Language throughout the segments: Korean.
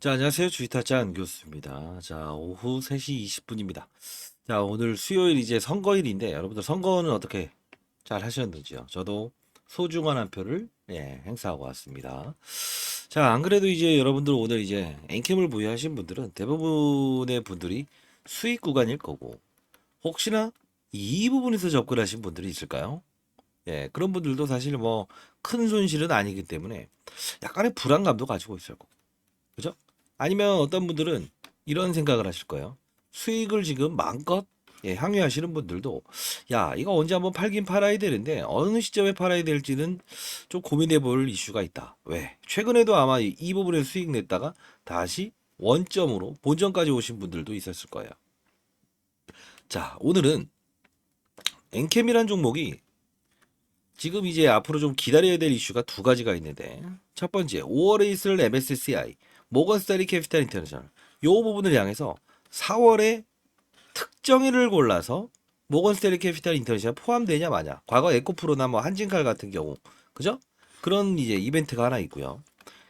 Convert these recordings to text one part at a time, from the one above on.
자, 안녕하세요. 주식타짜 안교수입니다. 자, 오후 3시 20분입니다. 자, 오늘 수요일 이제 선거일인데 여러분들 선거는 어떻게 잘 하셨는지요? 저도 소중한 한 표를 행사하고 왔습니다. 자, 안 그래도 이제 여러분들 오늘 이제 엔캠을 보유하신 분들은 대부분의 분들이 수익 구간일 거고 혹시나 이 부분에서 접근하신 분들이 있을까요? 예, 그런 분들도 사실 뭐 큰 손실은 아니기 때문에 약간의 불안감도 가지고 있을 거고. 그죠? 아니면 어떤 분들은 이런 생각을 하실 거예요. 수익을 지금 마음껏 향유하시는 분들도 야, 이거 언제 한번 팔긴 팔아야 되는데 어느 시점에 팔아야 될지는 좀 고민해 볼 이슈가 있다. 왜? 최근에도 아마 이 부분에서 수익 냈다가 다시 원점으로 본점까지 오신 분들도 있었을 거예요. 자, 오늘은 엔캠이란 종목이 지금 이제 앞으로 좀 기다려야 될 이슈가 두 가지가 있는데 첫 번째 5월에 있을 MSCI 모건 스탠리 캐피탈 인터내셔널 요 부분을 향해서 4월에 특정일을 골라서 모건 스탠리 캐피탈 인터내셔널 포함되냐 마냐 과거 에코프로나 뭐 한진칼 같은 경우 그죠? 그런 이제 이벤트가 하나 있고요.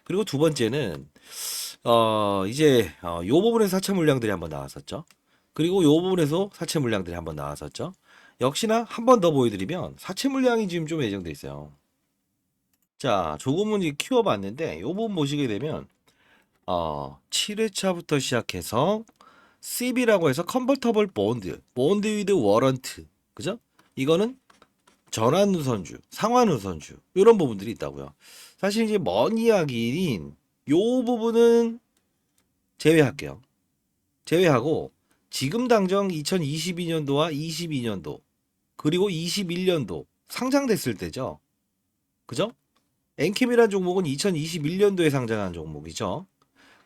그리고 두 번째는 요 부분에서 사채 물량들이 한번 나왔었죠. 그리고 요 부분에서 사채 물량들이 한번 나왔었죠. 역시나 한 번 더 보여드리면 사채 물량이 지금 좀 예정돼 있어요. 자, 조금은 이제 키워봤는데 요 부분 보시게 되면 7회차부터 시작해서 CB라고 해서 컨버터블 본드 위드 워런트 그죠? 이거는 전환 우선주, 상환 우선주 이런 부분들이 있다고요. 사실 이제 먼 이야기인 요 부분은 제외할게요. 제외하고 지금 당장 2022년도와 22년도 그리고 21년도 상장됐을 때죠. 그죠? 엔캠이라는 종목은 2021년도에 상장한 종목이죠.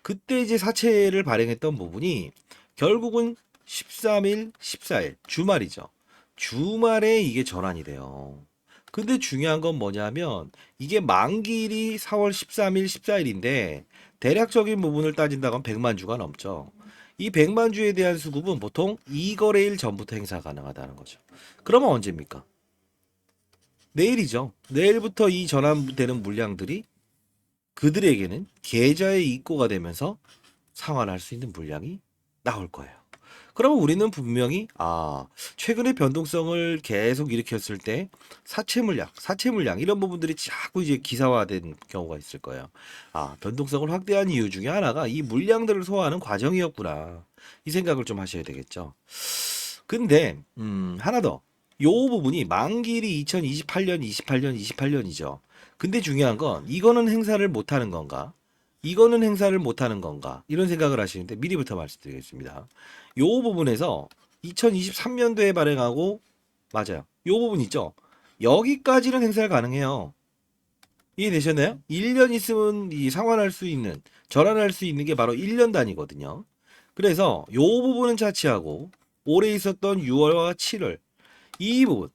그때 이제 사채를 발행했던 부분이 결국은 13일, 14일 주말이죠. 주말에 이게 전환이 돼요. 근데 중요한 건 뭐냐면 이게 만기일이 4월 13일, 14일인데 대략적인 부분을 따진다면 100만 주가 넘죠. 이 100만 주에 대한 수급은 보통 2거래일 전부터 행사 가능하다는 거죠. 그러면 언제입니까? 내일이죠. 내일부터 이 전환되는 물량들이 그들에게는 계좌에 입고가 되면서 상환할 수 있는 물량이 나올 거예요. 그러면 우리는 분명히 최근에 변동성을 계속 일으켰을 때 사채 물량 이런 부분들이 자꾸 이제 기사화된 경우가 있을 거예요. 변동성을 확대한 이유 중에 하나가 이 물량들을 소화하는 과정이었구나. 이 생각을 좀 하셔야 되겠죠. 근데 하나 더. 요 부분이 만기일이 2028년, 28년이죠. 근데 중요한 건 이거는 행사를 못 하는 건가? 이거는 행사를 못 하는 건가? 이런 생각을 하시는데 미리부터 말씀드리겠습니다. 요 부분에서 2023년도에 발행하고 맞아요. 요 부분 있죠. 여기까지는 행사가 가능해요. 이해되셨나요? 1년 있으면 이 상환할 수 있는 전환할 수 있는 게 바로 1년 단위거든요. 그래서 요 부분은 차치하고 올해 있었던 6월과 7월 이 부분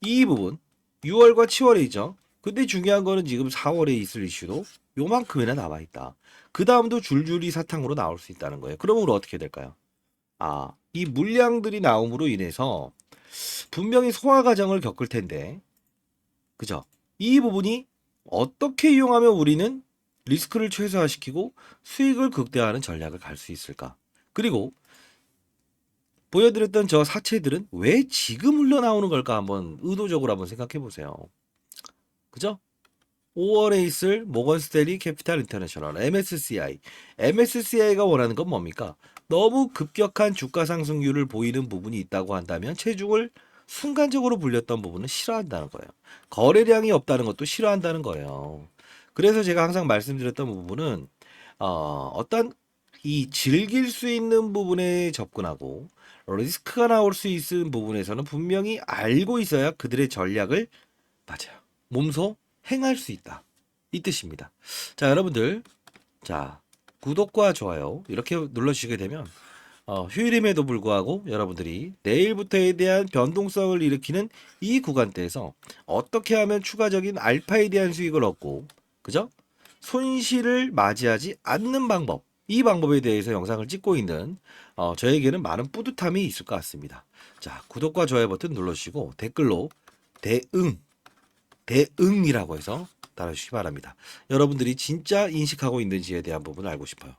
이 부분 6월과 7월에 있죠. 근데 중요한 거는 지금 4월에 있을 이슈도 요만큼이나 남아 있다. 그 다음도 줄줄이 사탕으로 나올 수 있다는 거예요. 그러면 어떻게 될까요? 이 물량들이 나옴으로 인해서 분명히 소화 과정을 겪을 텐데, 그죠? 이 부분이 어떻게 이용하면 우리는 리스크를 최소화시키고 수익을 극대화하는 전략을 갈 수 있을까? 그리고 보여드렸던 저 사채들은 왜 지금 흘러나오는 걸까 한번 의도적으로 한번 생각해 보세요. 그죠? 5월에 있을 모건 스탠리 캐피탈 인터내셔널 MSCI. MSCI가 원하는 건 뭡니까? 너무 급격한 주가 상승률을 보이는 부분이 있다고 한다면 체중을 순간적으로 불렸던 부분은 싫어한다는 거예요. 거래량이 없다는 것도 싫어한다는 거예요. 그래서 제가 항상 말씀드렸던 부분은 어떤 이 즐길 수 있는 부분에 접근하고 리스크가 나올 수 있는 부분에서는 분명히 알고 있어야 그들의 전략을 맞아요. 몸소 행할 수 있다. 이 뜻입니다. 자, 여러분들. 자, 구독과 좋아요 이렇게 눌러주시게 되면 휴일임에도 불구하고 여러분들이 내일부터에 대한 변동성을 일으키는 이 구간대에서 어떻게 하면 추가적인 알파에 대한 수익을 얻고 그죠? 손실을 맞이하지 않는 방법 이 방법에 대해서 영상을 찍고 있는 저에게는 많은 뿌듯함이 있을 것 같습니다. 자, 구독과 좋아요 버튼 눌러주시고 댓글로 대응이라고 해서 달아주시기 바랍니다. 여러분들이 진짜 인식하고 있는지에 대한 부분을 알고 싶어요.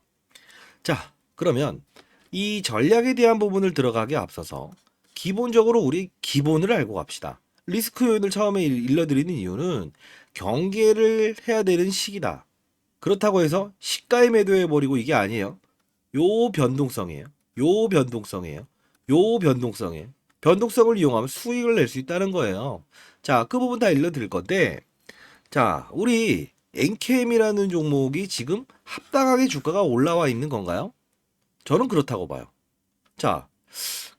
자, 그러면 이 전략에 대한 부분을 들어가기 앞서서 기본적으로 우리 기본을 알고 갑시다. 리스크 요인을 처음에 일러드리는 이유는 경계를 해야 되는 시기다. 그렇다고 해서 시가에 매도해버리고 이게 아니에요. 요 변동성이에요. 요 변동성이에요. 요 변동성이에요. 변동성을 이용하면 수익을 낼 수 있다는 거예요. 자, 그 부분 다 일러드릴 건데, 자, 우리 NKM이라는 종목이 지금 합당하게 주가가 올라와 있는 건가요? 저는 그렇다고 봐요. 자,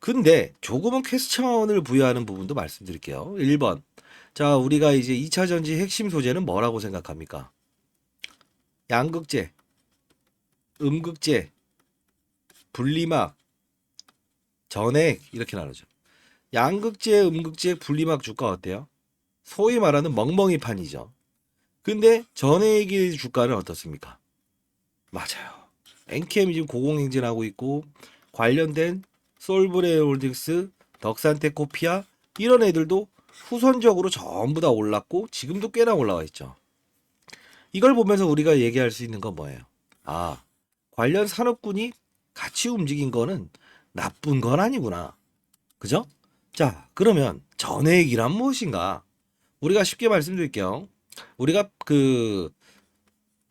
근데 조금은 퀘스천을 부여하는 부분도 말씀드릴게요. 1번. 자, 우리가 이제 2차 전지 핵심 소재는 뭐라고 생각합니까? 양극재, 음극재, 분리막, 전액 이렇게 나누죠. 양극재, 음극재, 분리막 주가 어때요? 소위 말하는 멍멍이 판이죠. 근데 전액의 주가는 어떻습니까? 맞아요. NKM이 지금 고공행진하고 있고 관련된 솔브레홀딩스, 덕산테코피아 이런 애들도 후선적으로 전부 다 올랐고 지금도 꽤나 올라와 있죠. 이걸 보면서 우리가 얘기할 수 있는 건 뭐예요? 아, 관련 산업군이 같이 움직인 거는 나쁜 건 아니구나. 그죠? 자, 그러면 전액이란 무엇인가? 우리가 쉽게 말씀드릴게요. 우리가 그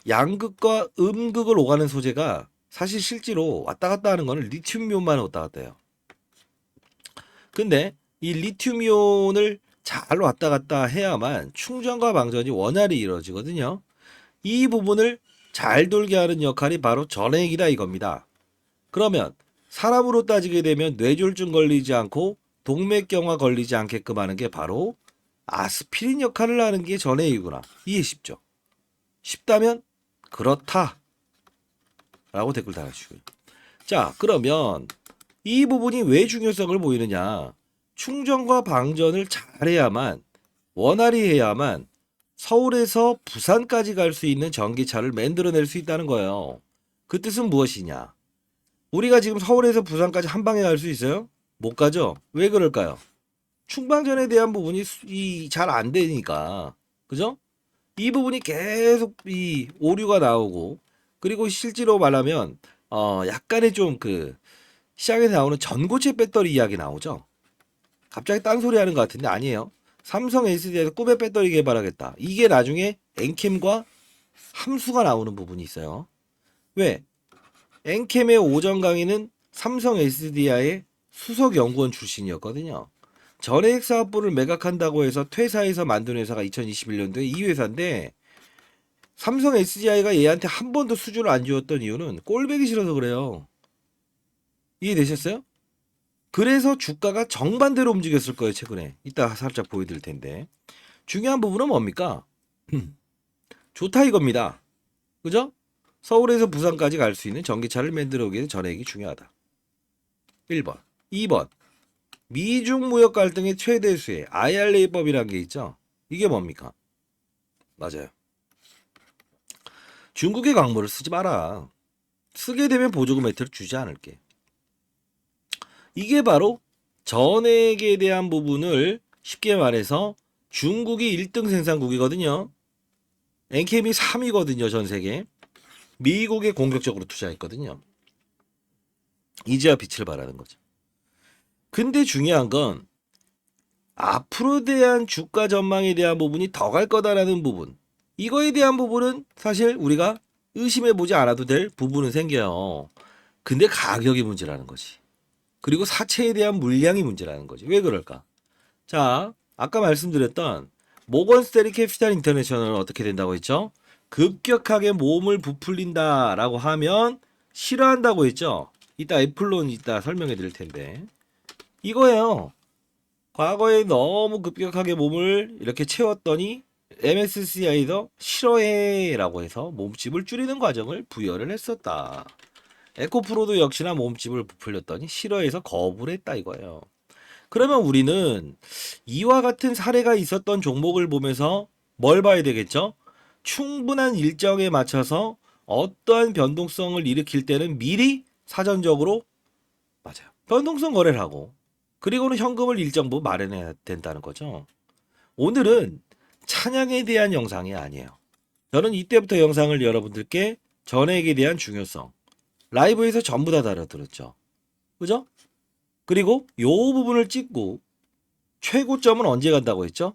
양극과 음극을 오가는 소재가 사실 실제로 왔다 갔다 하는 거는 리튬이온만 왔다 갔다 해요. 근데 이 리튬이온을 잘 왔다 갔다 해야만 충전과 방전이 원활히 이루어지거든요. 이 부분을 잘 돌게 하는 역할이 바로 전액이다 이겁니다. 그러면 사람으로 따지게 되면 뇌졸중 걸리지 않고 동맥경화 걸리지 않게끔 하는 게 바로 아스피린 역할을 하는 게 전액이구나. 이해 쉽죠? 쉽다면 그렇다 라고 댓글 달아주시고요. 자, 그러면 이 부분이 왜 중요성을 보이느냐? 충전과 방전을 잘해야만 원활히 해야만 서울에서 부산까지 갈 수 있는 전기차를 만들어낼 수 있다는 거예요. 그 뜻은 무엇이냐? 우리가 지금 서울에서 부산까지 한 방에 갈 수 있어요? 못 가죠? 왜 그럴까요? 충방전에 대한 부분이 잘 안 되니까. 그죠? 이 부분이 계속 이 오류가 나오고 그리고 실제로 말하면 약간의 좀 그 시장에 나오는 전고체 배터리 이야기 나오죠. 갑자기 딴소리 하는 것 같은데 아니에요. 삼성 SDI에서 꿈의 배터리 개발하겠다. 이게 나중에 엔캠과 함수가 나오는 부분이 있어요. 왜? 엔캠의 오전 강의는 삼성 SDI의 수석 연구원 출신이었거든요. 전액 사업부를 매각한다고 해서 퇴사해서 만든 회사가 2021년도에 이 회사인데 삼성 SDI가 얘한테 한 번도 수주를 안 주었던 이유는 꼴배기 싫어서 그래요. 이해되셨어요? 그래서 주가가 정반대로 움직였을 거예요, 최근에. 이따 살짝 보여드릴 텐데. 중요한 부분은 뭡니까? 좋다 이겁니다. 그죠? 서울에서 부산까지 갈 수 있는 전기차를 만들어 오기 위해 전액이 중요하다. 1번. 2번. 미중 무역 갈등의 최대 수혜, IRA법이라는 게 있죠? 이게 뭡니까? 맞아요. 중국의 광물을 쓰지 마라. 쓰게 되면 보조금 혜택을 주지 않을게. 이게 바로 전액에 대한 부분을 쉽게 말해서 중국이 1등 생산국이거든요. NKM이 3위거든요. 전 세계. 미국에 공격적으로 투자했거든요. 이제야 빛을 발하는 거죠. 근데 중요한 건 앞으로 대한 주가 전망에 대한 부분이 더 갈 거다라는 부분. 이거에 대한 부분은 사실 우리가 의심해보지 않아도 될 부분은 생겨요. 근데 가격이 문제라는 거지. 그리고 사채에 대한 물량이 문제라는 거지. 왜 그럴까? 자, 아까 말씀드렸던 모건 스탠리 캐피탈 인터내셔널은 어떻게 된다고 했죠? 급격하게 몸을 부풀린다라고 하면 싫어한다고 했죠? 이따 애플론 이따 설명해 드릴 텐데. 이거예요. 과거에 너무 급격하게 몸을 이렇게 채웠더니 MSCI도 싫어해라고 해서 몸집을 줄이는 과정을 부여를 했었다. 에코프로도 역시나 몸집을 부풀렸더니 싫어해서 거부를 했다 이거예요. 그러면 우리는 이와 같은 사례가 있었던 종목을 보면서 뭘 봐야 되겠죠? 충분한 일정에 맞춰서 어떠한 변동성을 일으킬 때는 미리 사전적으로 맞아요. 변동성 거래를 하고 그리고는 현금을 일정 부분 마련해야 된다는 거죠. 오늘은 찬양에 대한 영상이 아니에요. 저는 이때부터 영상을 여러분들께 전액에 대한 중요성, 라이브에서 전부 다 다뤄들었죠. 그죠? 그리고 요 부분을 찍고 최고점은 언제 간다고 했죠?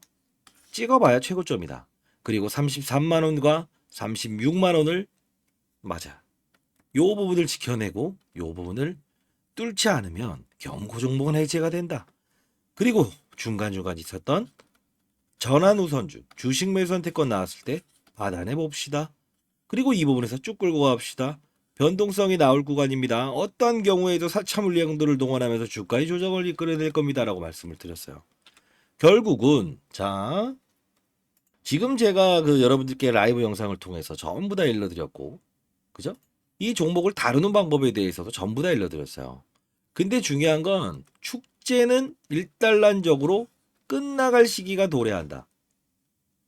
찍어봐야 최고점이다. 그리고 33만원과 36만원을 맞아. 요 부분을 지켜내고 요 부분을 뚫지 않으면 경고 종목은 해제가 된다. 그리고 중간중간 있었던 전환 우선주, 주식 매수 선택권 나왔을 때 받아내 봅시다. 그리고 이 부분에서 쭉 끌고 갑시다. 변동성이 나올 구간입니다. 어떤 경우에도 4차 물량들을 동원하면서 주가의 조정을 이끌어낼 겁니다라고 말씀을 드렸어요. 결국은 자 지금 제가 그 여러분들께 라이브 영상을 통해서 전부 다 일러드렸고, 그죠? 이 종목을 다루는 방법에 대해서도 전부 다 일러드렸어요. 근데 중요한 건 축제는 일단락적으로 끝나갈 시기가 도래한다.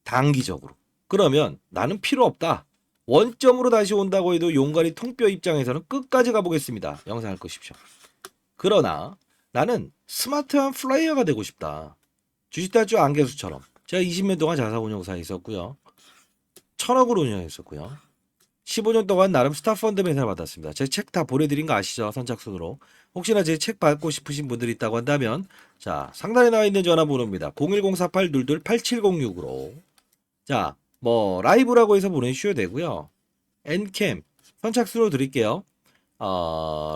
단기적으로. 그러면 나는 필요 없다. 원점으로 다시 온다고 해도 용가리 통뼈 입장에서는 끝까지 가보겠습니다. 영상을 끄십시오. 그러나 나는 스마트한 플레이어가 되고 싶다. 주식단주 안개수처럼. 제가 20년 동안 자사운용사에 있었고요. 1000억을 운영했었고요. 15년 동안 나름 스타펀드 매상을 받았습니다. 제 책 다 보내드린 거 아시죠? 선착순으로. 혹시나 제 책 받고 싶으신 분들이 있다고 한다면 자 상단에 나와 있는 전화번호입니다. 010-4822-8706으로 자 뭐 라이브라고 해서 보내주셔도 되고요. 엔캠 선착순으로 드릴게요.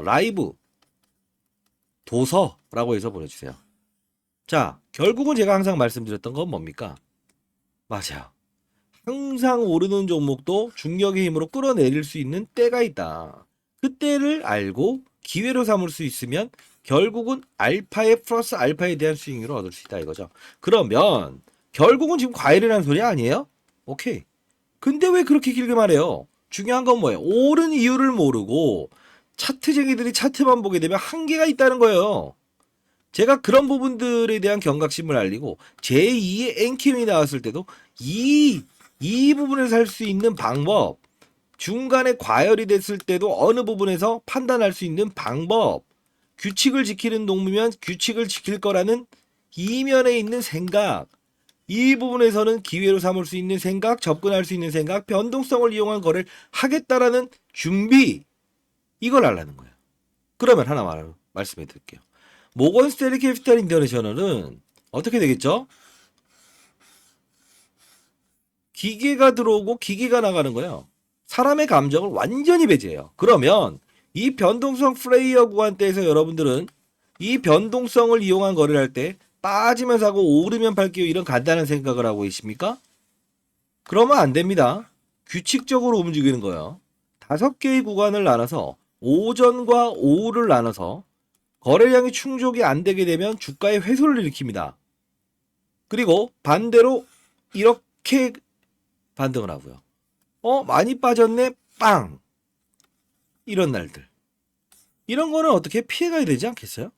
라이브 도서라고 해서 보내주세요. 자 결국은 제가 항상 말씀드렸던 건 뭡니까? 맞아요. 항상 오르는 종목도 중력의 힘으로 끌어내릴 수 있는 때가 있다. 그 때를 알고 기회로 삼을 수 있으면 결국은 알파에 플러스 알파에 대한 수익률을 얻을 수 있다 이거죠. 그러면 결국은 지금 과열이라는 소리 아니에요? 오케이. 근데 왜 그렇게 길게 말해요? 중요한 건 뭐예요? 오른 이유를 모르고 차트쟁이들이 차트만 보게 되면 한계가 있다는 거예요. 제가 그런 부분들에 대한 경각심을 알리고 제2의 엔캠이 나왔을 때도 이 부분을 살 수 있는 방법, 중간에 과열이 됐을 때도 어느 부분에서 판단할 수 있는 방법, 규칙을 지키는 놈이면 규칙을 지킬 거라는 이면에 있는 생각, 이 부분에서는 기회로 삼을 수 있는 생각, 접근할 수 있는 생각, 변동성을 이용한 거래를 하겠다라는 준비, 이걸 알라는 거예요. 그러면 하나 말씀해 드릴게요. 모건 스탠리 캐피탈 인터내셔널은 어떻게 되겠죠? 기계가 들어오고 기계가 나가는 거예요. 사람의 감정을 완전히 배제해요. 그러면 이 변동성 플레이어 구간대에서 여러분들은 이 변동성을 이용한 거래를 할 때 빠지면 사고 오르면 팔게요 이런 간단한 생각을 하고 계십니까? 그러면 안 됩니다. 규칙적으로 움직이는 거예요. 5개의 구간을 나눠서 오전과 오후를 나눠서 거래량이 충족이 안 되게 되면 주가의 회수를 일으킵니다. 그리고 반대로 이렇게 반등을 하고요. 많이 빠졌네 빵 이런 날들 이런 거는 어떻게 피해가야 되지 않겠어요?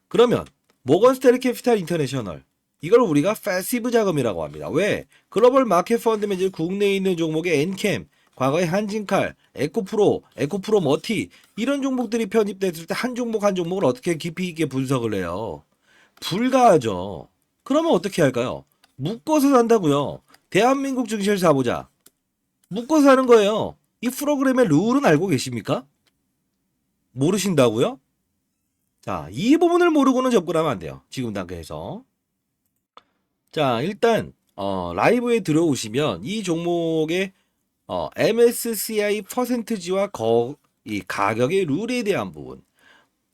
그러면 모건 스탠리 캐피탈 인터내셔널 이걸 우리가 패시브 자금이라고 합니다. 왜? 글로벌 마켓 펀드 매니저 국내에 있는 종목의 엔캠 과거의 한진칼, 에코프로, 에코프로 머티 이런 종목들이 편입됐을 때 한 종목 한 종목을 어떻게 깊이 있게 분석을 해요? 불가하죠. 그러면 어떻게 할까요? 묶어서 산다고요. 대한민국 증시를 사보자. 묶어서 하는 거예요. 이 프로그램의 룰은 알고 계십니까? 모르신다고요? 자, 이 부분을 모르고는 접근하면 안 돼요. 지금 단계에서. 자, 일단 라이브에 들어오시면 이 종목의 MSCI 퍼센트지와 이 가격의 룰에 대한 부분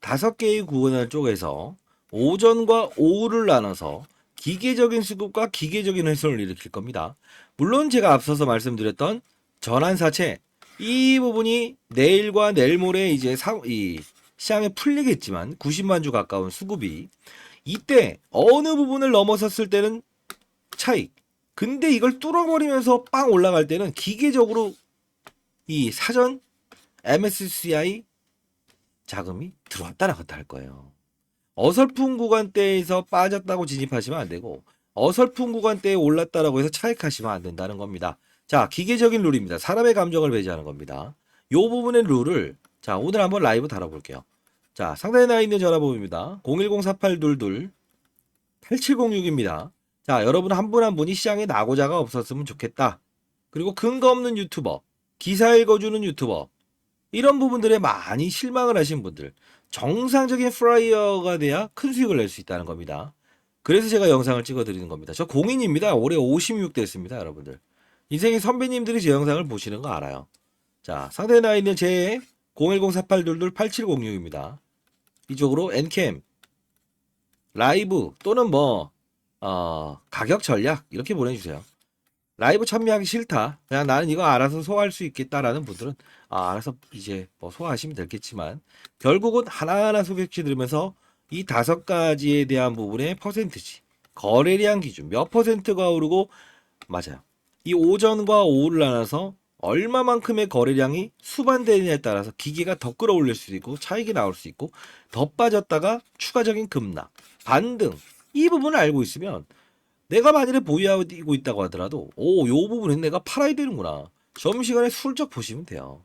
5개의 구간을 쪼개서 오전과 오후를 나눠서 기계적인 수급과 기계적인 훼손을 일으킬 겁니다. 물론 제가 앞서서 말씀드렸던 전환사채 이 부분이 내일과 내일 모레 이제 이 시장에 풀리겠지만 90만 주 가까운 수급이 이때 어느 부분을 넘어섰을 때는 차익. 근데 이걸 뚫어버리면서 빵 올라갈 때는 기계적으로 이 사전 MSCI 자금이 들어왔다 나갔다 할 거예요. 어설픈 구간대에서 빠졌다고 진입하시면 안 되고 어설픈 구간대에 올랐다라고 해서 차익하시면 안 된다는 겁니다. 자, 기계적인 룰입니다. 사람의 감정을 배제하는 겁니다. 요 부분의 룰을 자 오늘 한번 라이브 다뤄볼게요. 자 상단에 나와 있는 전화번호입니다. 010-4822-8706입니다. 자, 여러분 한 분 한 분이 시장에 낙오자가 없었으면 좋겠다. 그리고 근거 없는 유튜버, 기사 읽어주는 유튜버, 이런 부분들에 많이 실망을 하신 분들, 정상적인 플라이어가 돼야 큰 수익을 낼 수 있다는 겁니다. 그래서 제가 영상을 찍어드리는 겁니다. 저 공인입니다. 올해 56 됐습니다, 여러분들. 인생의 선배님들이 제 영상을 보시는 거 알아요. 자, 상대에 나와 있는 제 010-4822-8706입니다. 이쪽으로 엔캠, 라이브 또는 가격 전략 이렇게 보내주세요. 라이브 참여하기 싫다. 그냥 나는 이거 알아서 소화할 수 있겠다라는 분들은 알아서 이제 소화하시면 되겠지만 결국은 하나하나 소개시 들으면서 이 5가지에 대한 부분의 퍼센트지, 거래량 기준 몇 퍼센트가 오르고 맞아요. 이 오전과 오후를 나눠서 얼마만큼의 거래량이 수반되느냐에 따라서 기계가 더 끌어올릴 수도 있고 차익이 나올 수 있고 더 빠졌다가 추가적인 급락, 반등 이 부분을 알고 있으면 내가 만일에 보유하고 있다고 하더라도 요 부분은 내가 팔아야 되는구나. 점심시간에 슬쩍 보시면 돼요.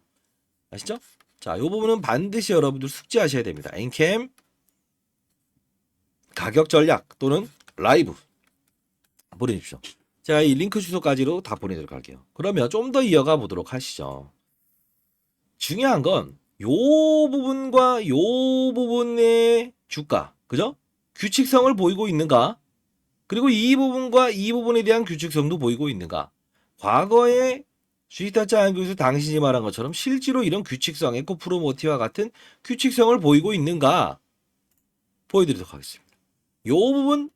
아시죠? 자, 요 부분은 반드시 여러분들 숙지하셔야 됩니다. 엔캠 가격 전략 또는 라이브 보내주십시오. 제가 이 링크 주소까지로 다 보내도록 할게요. 그러면 좀 더 이어가 보도록 하시죠. 중요한 건 요 부분과 요 부분의 주가, 그죠? 규칙성을 보이고 있는가? 그리고 이 부분과 이 부분에 대한 규칙성도 보이고 있는가? 과거에 주식타짜 안교에서 당신이 말한 것처럼 실제로 이런 규칙성, 에코프로모티와 같은 규칙성을 보이고 있는가? 보여드리도록 하겠습니다. 요 부분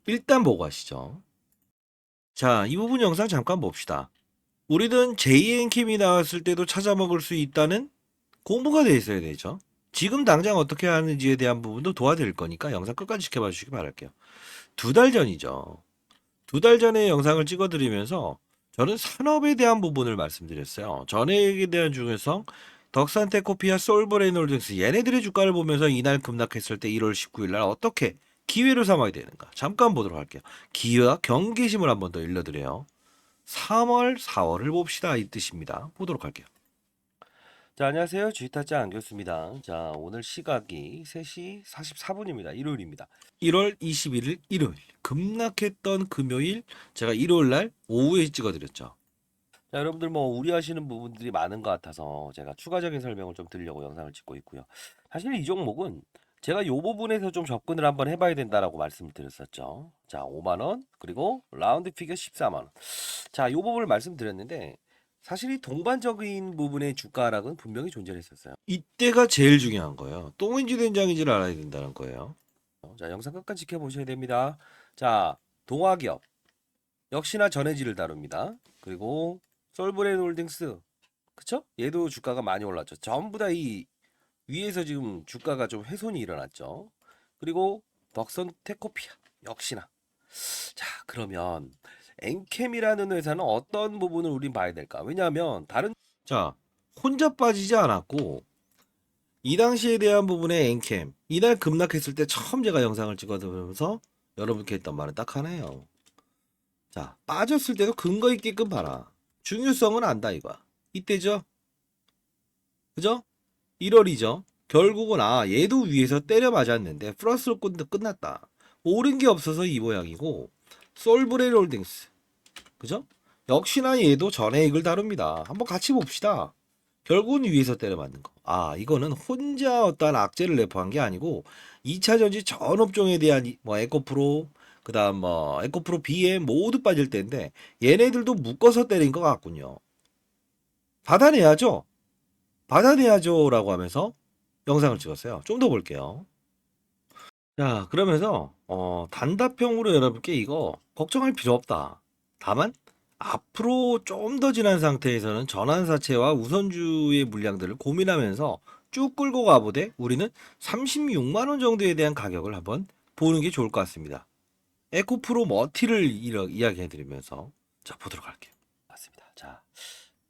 일단 보고 가시죠. 자, 이 부분 영상 잠깐 봅시다. 우리는 JN킴이 나왔을 때도 찾아먹을 수 있다는 공부가 돼 있어야 되죠. 지금 당장 어떻게 하는지에 대한 부분도 도와드릴 거니까 영상 끝까지 지켜봐 주시기 바랄게요. 2달 전이죠. 2달 전에 영상을 찍어드리면서 저는 산업에 대한 부분을 말씀드렸어요. 전액에 대한 중요성, 덕산테코피아, 솔브레인홀딩스 얘네들의 주가를 보면서 이날 급락했을 때 1월 19일 날 어떻게 기회를 삼아야 되는가 잠깐 보도록 할게요. 기회와 경계심을 한번 더 일러드려요. 3월, 4월을 봅시다 이 뜻입니다. 보도록 할게요. 자, 안녕하세요. 주식타짜 안교수입니다. 자, 오늘 시각이 3시 44분입니다. 일요일입니다. 1월 21일 일요일. 급락했던 금요일 제가 일요일 날 오후에 찍어드렸죠. 자, 여러분들 우려하시는 부분들이 많은 것 같아서 제가 추가적인 설명을 좀 드리려고 영상을 찍고 있고요. 사실 이 종목은 제가 이 부분에서 좀 접근을 한번 해봐야 된다라고 말씀을 드렸었죠. 자, 5만 원 그리고 라운드 피겨 14만 원. 자, 이 부분을 말씀드렸는데 사실 이 동반적인 부분의 주가 하락은 분명히 존재했었어요. 이때가 제일 중요한 거예요. 똥인지 된장인지를 알아야 된다는 거예요. 자, 영상 끝까지 지켜보셔야 됩니다. 자, 동화기업 역시나 전해질을 다룹니다. 그리고 솔브레인 홀딩스 그쵸? 얘도 주가가 많이 올랐죠. 전부 다 이 위에서 지금 주가가 좀 훼손이 일어났죠. 그리고 덕선 테코피아 역시나. 자, 그러면 엔캠이라는 회사는 어떤 부분을 우린 봐야 될까? 왜냐하면 자, 혼자 빠지지 않았고 이 당시에 대한 부분의 엔캠 이날 급락했을 때 처음 제가 영상을 찍어드리면서 여러분께 했던 말은 딱 하나예요. 자, 빠졌을 때도 근거 있게끔 봐라. 중요성은 안다 이거야. 이때죠? 그죠? 1월이죠. 결국은 얘도 위에서 때려 맞았는데 플러스로 끝났다. 오른 게 없어서 이 모양이고 솔브레인 홀딩스 그죠? 역시나 얘도 전해익을 다룹니다. 한번 같이 봅시다. 결국은 위에서 때려 맞는 거. 이거는 혼자 어떠한 악재를 내포한 게 아니고 2차 전지 전 업종에 대한 에코프로 그다음 에코프로 BM 모두 빠질 때인데 얘네들도 묶어서 때린 것 같군요. 받아내야죠. 받아내야죠라고 하면서 영상을 찍었어요. 좀 더 볼게요. 자, 그러면서 단답형으로 여러분께 이거 걱정할 필요 없다. 다만 앞으로 좀 더 지난 상태에서는 전환사채와 우선주의 물량들을 고민하면서 쭉 끌고 가보되 우리는 36만 원 정도에 대한 가격을 한번 보는 게 좋을 것 같습니다. 에코프로 머티를 이야기해드리면서 자 보도록 할게요. 맞습니다. 자,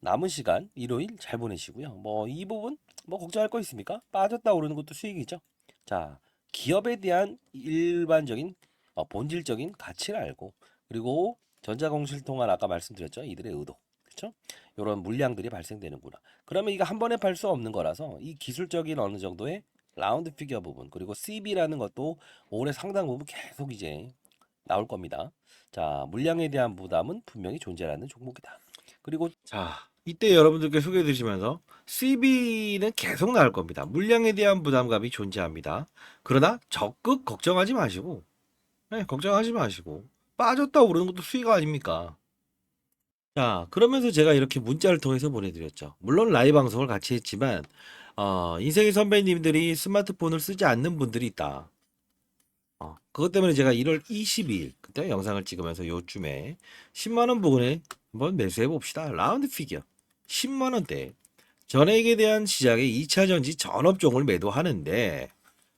남은 시간 일요일 잘 보내시고요. 이 부분 걱정할 거 있습니까? 빠졌다 오르는 것도 수익이죠. 자, 기업에 대한 일반적인 본질적인 가치를 알고 그리고 전자공실통화 아까 말씀드렸죠. 이들의 의도. 그렇죠? 이런 물량들이 발생되는구나. 그러면 이거 한 번에 팔 수 없는 거라서 이 기술적인 어느 정도의 라운드 피겨 부분 그리고 CB라는 것도 올해 상당 부분 계속 이제 나올 겁니다. 자, 물량에 대한 부담은 분명히 존재하는 종목이다. 그리고 자, 이때 여러분들께 소개해 드리면서 CB는 계속 나올 겁니다. 물량에 대한 부담감이 존재합니다. 그러나 적극 걱정하지 마시고, 네, 걱정하지 마시고, 빠졌다 오르는 것도 수익 아닙니까? 자, 그러면서 제가 이렇게 문자를 통해서 보내드렸죠. 물론 라이브 방송을 같이 했지만, 인생의 선배님들이 스마트폰을 쓰지 않는 분들이 있다. 그것 때문에 제가 1월 22일, 그때 영상을 찍으면서 요쯤에 10만원 부근에 한번 매수해 봅시다. 라운드 피겨. 10만원대. 전액에 대한 시작의 2차 전지 전업종을 매도하는데,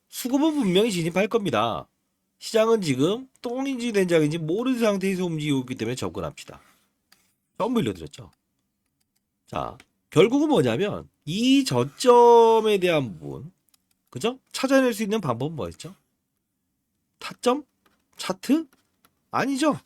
수급은 분명히 진입할 겁니다. 시장은 지금 똥인지 된장인지 모르는 상태에서 움직이고 있기 때문에 접근합시다. 전부 일러드렸죠. 자, 결국은 뭐냐면 이 저점에 대한 부분, 그죠? 찾아낼 수 있는 방법은 뭐였죠? 타점? 차트? 아니죠.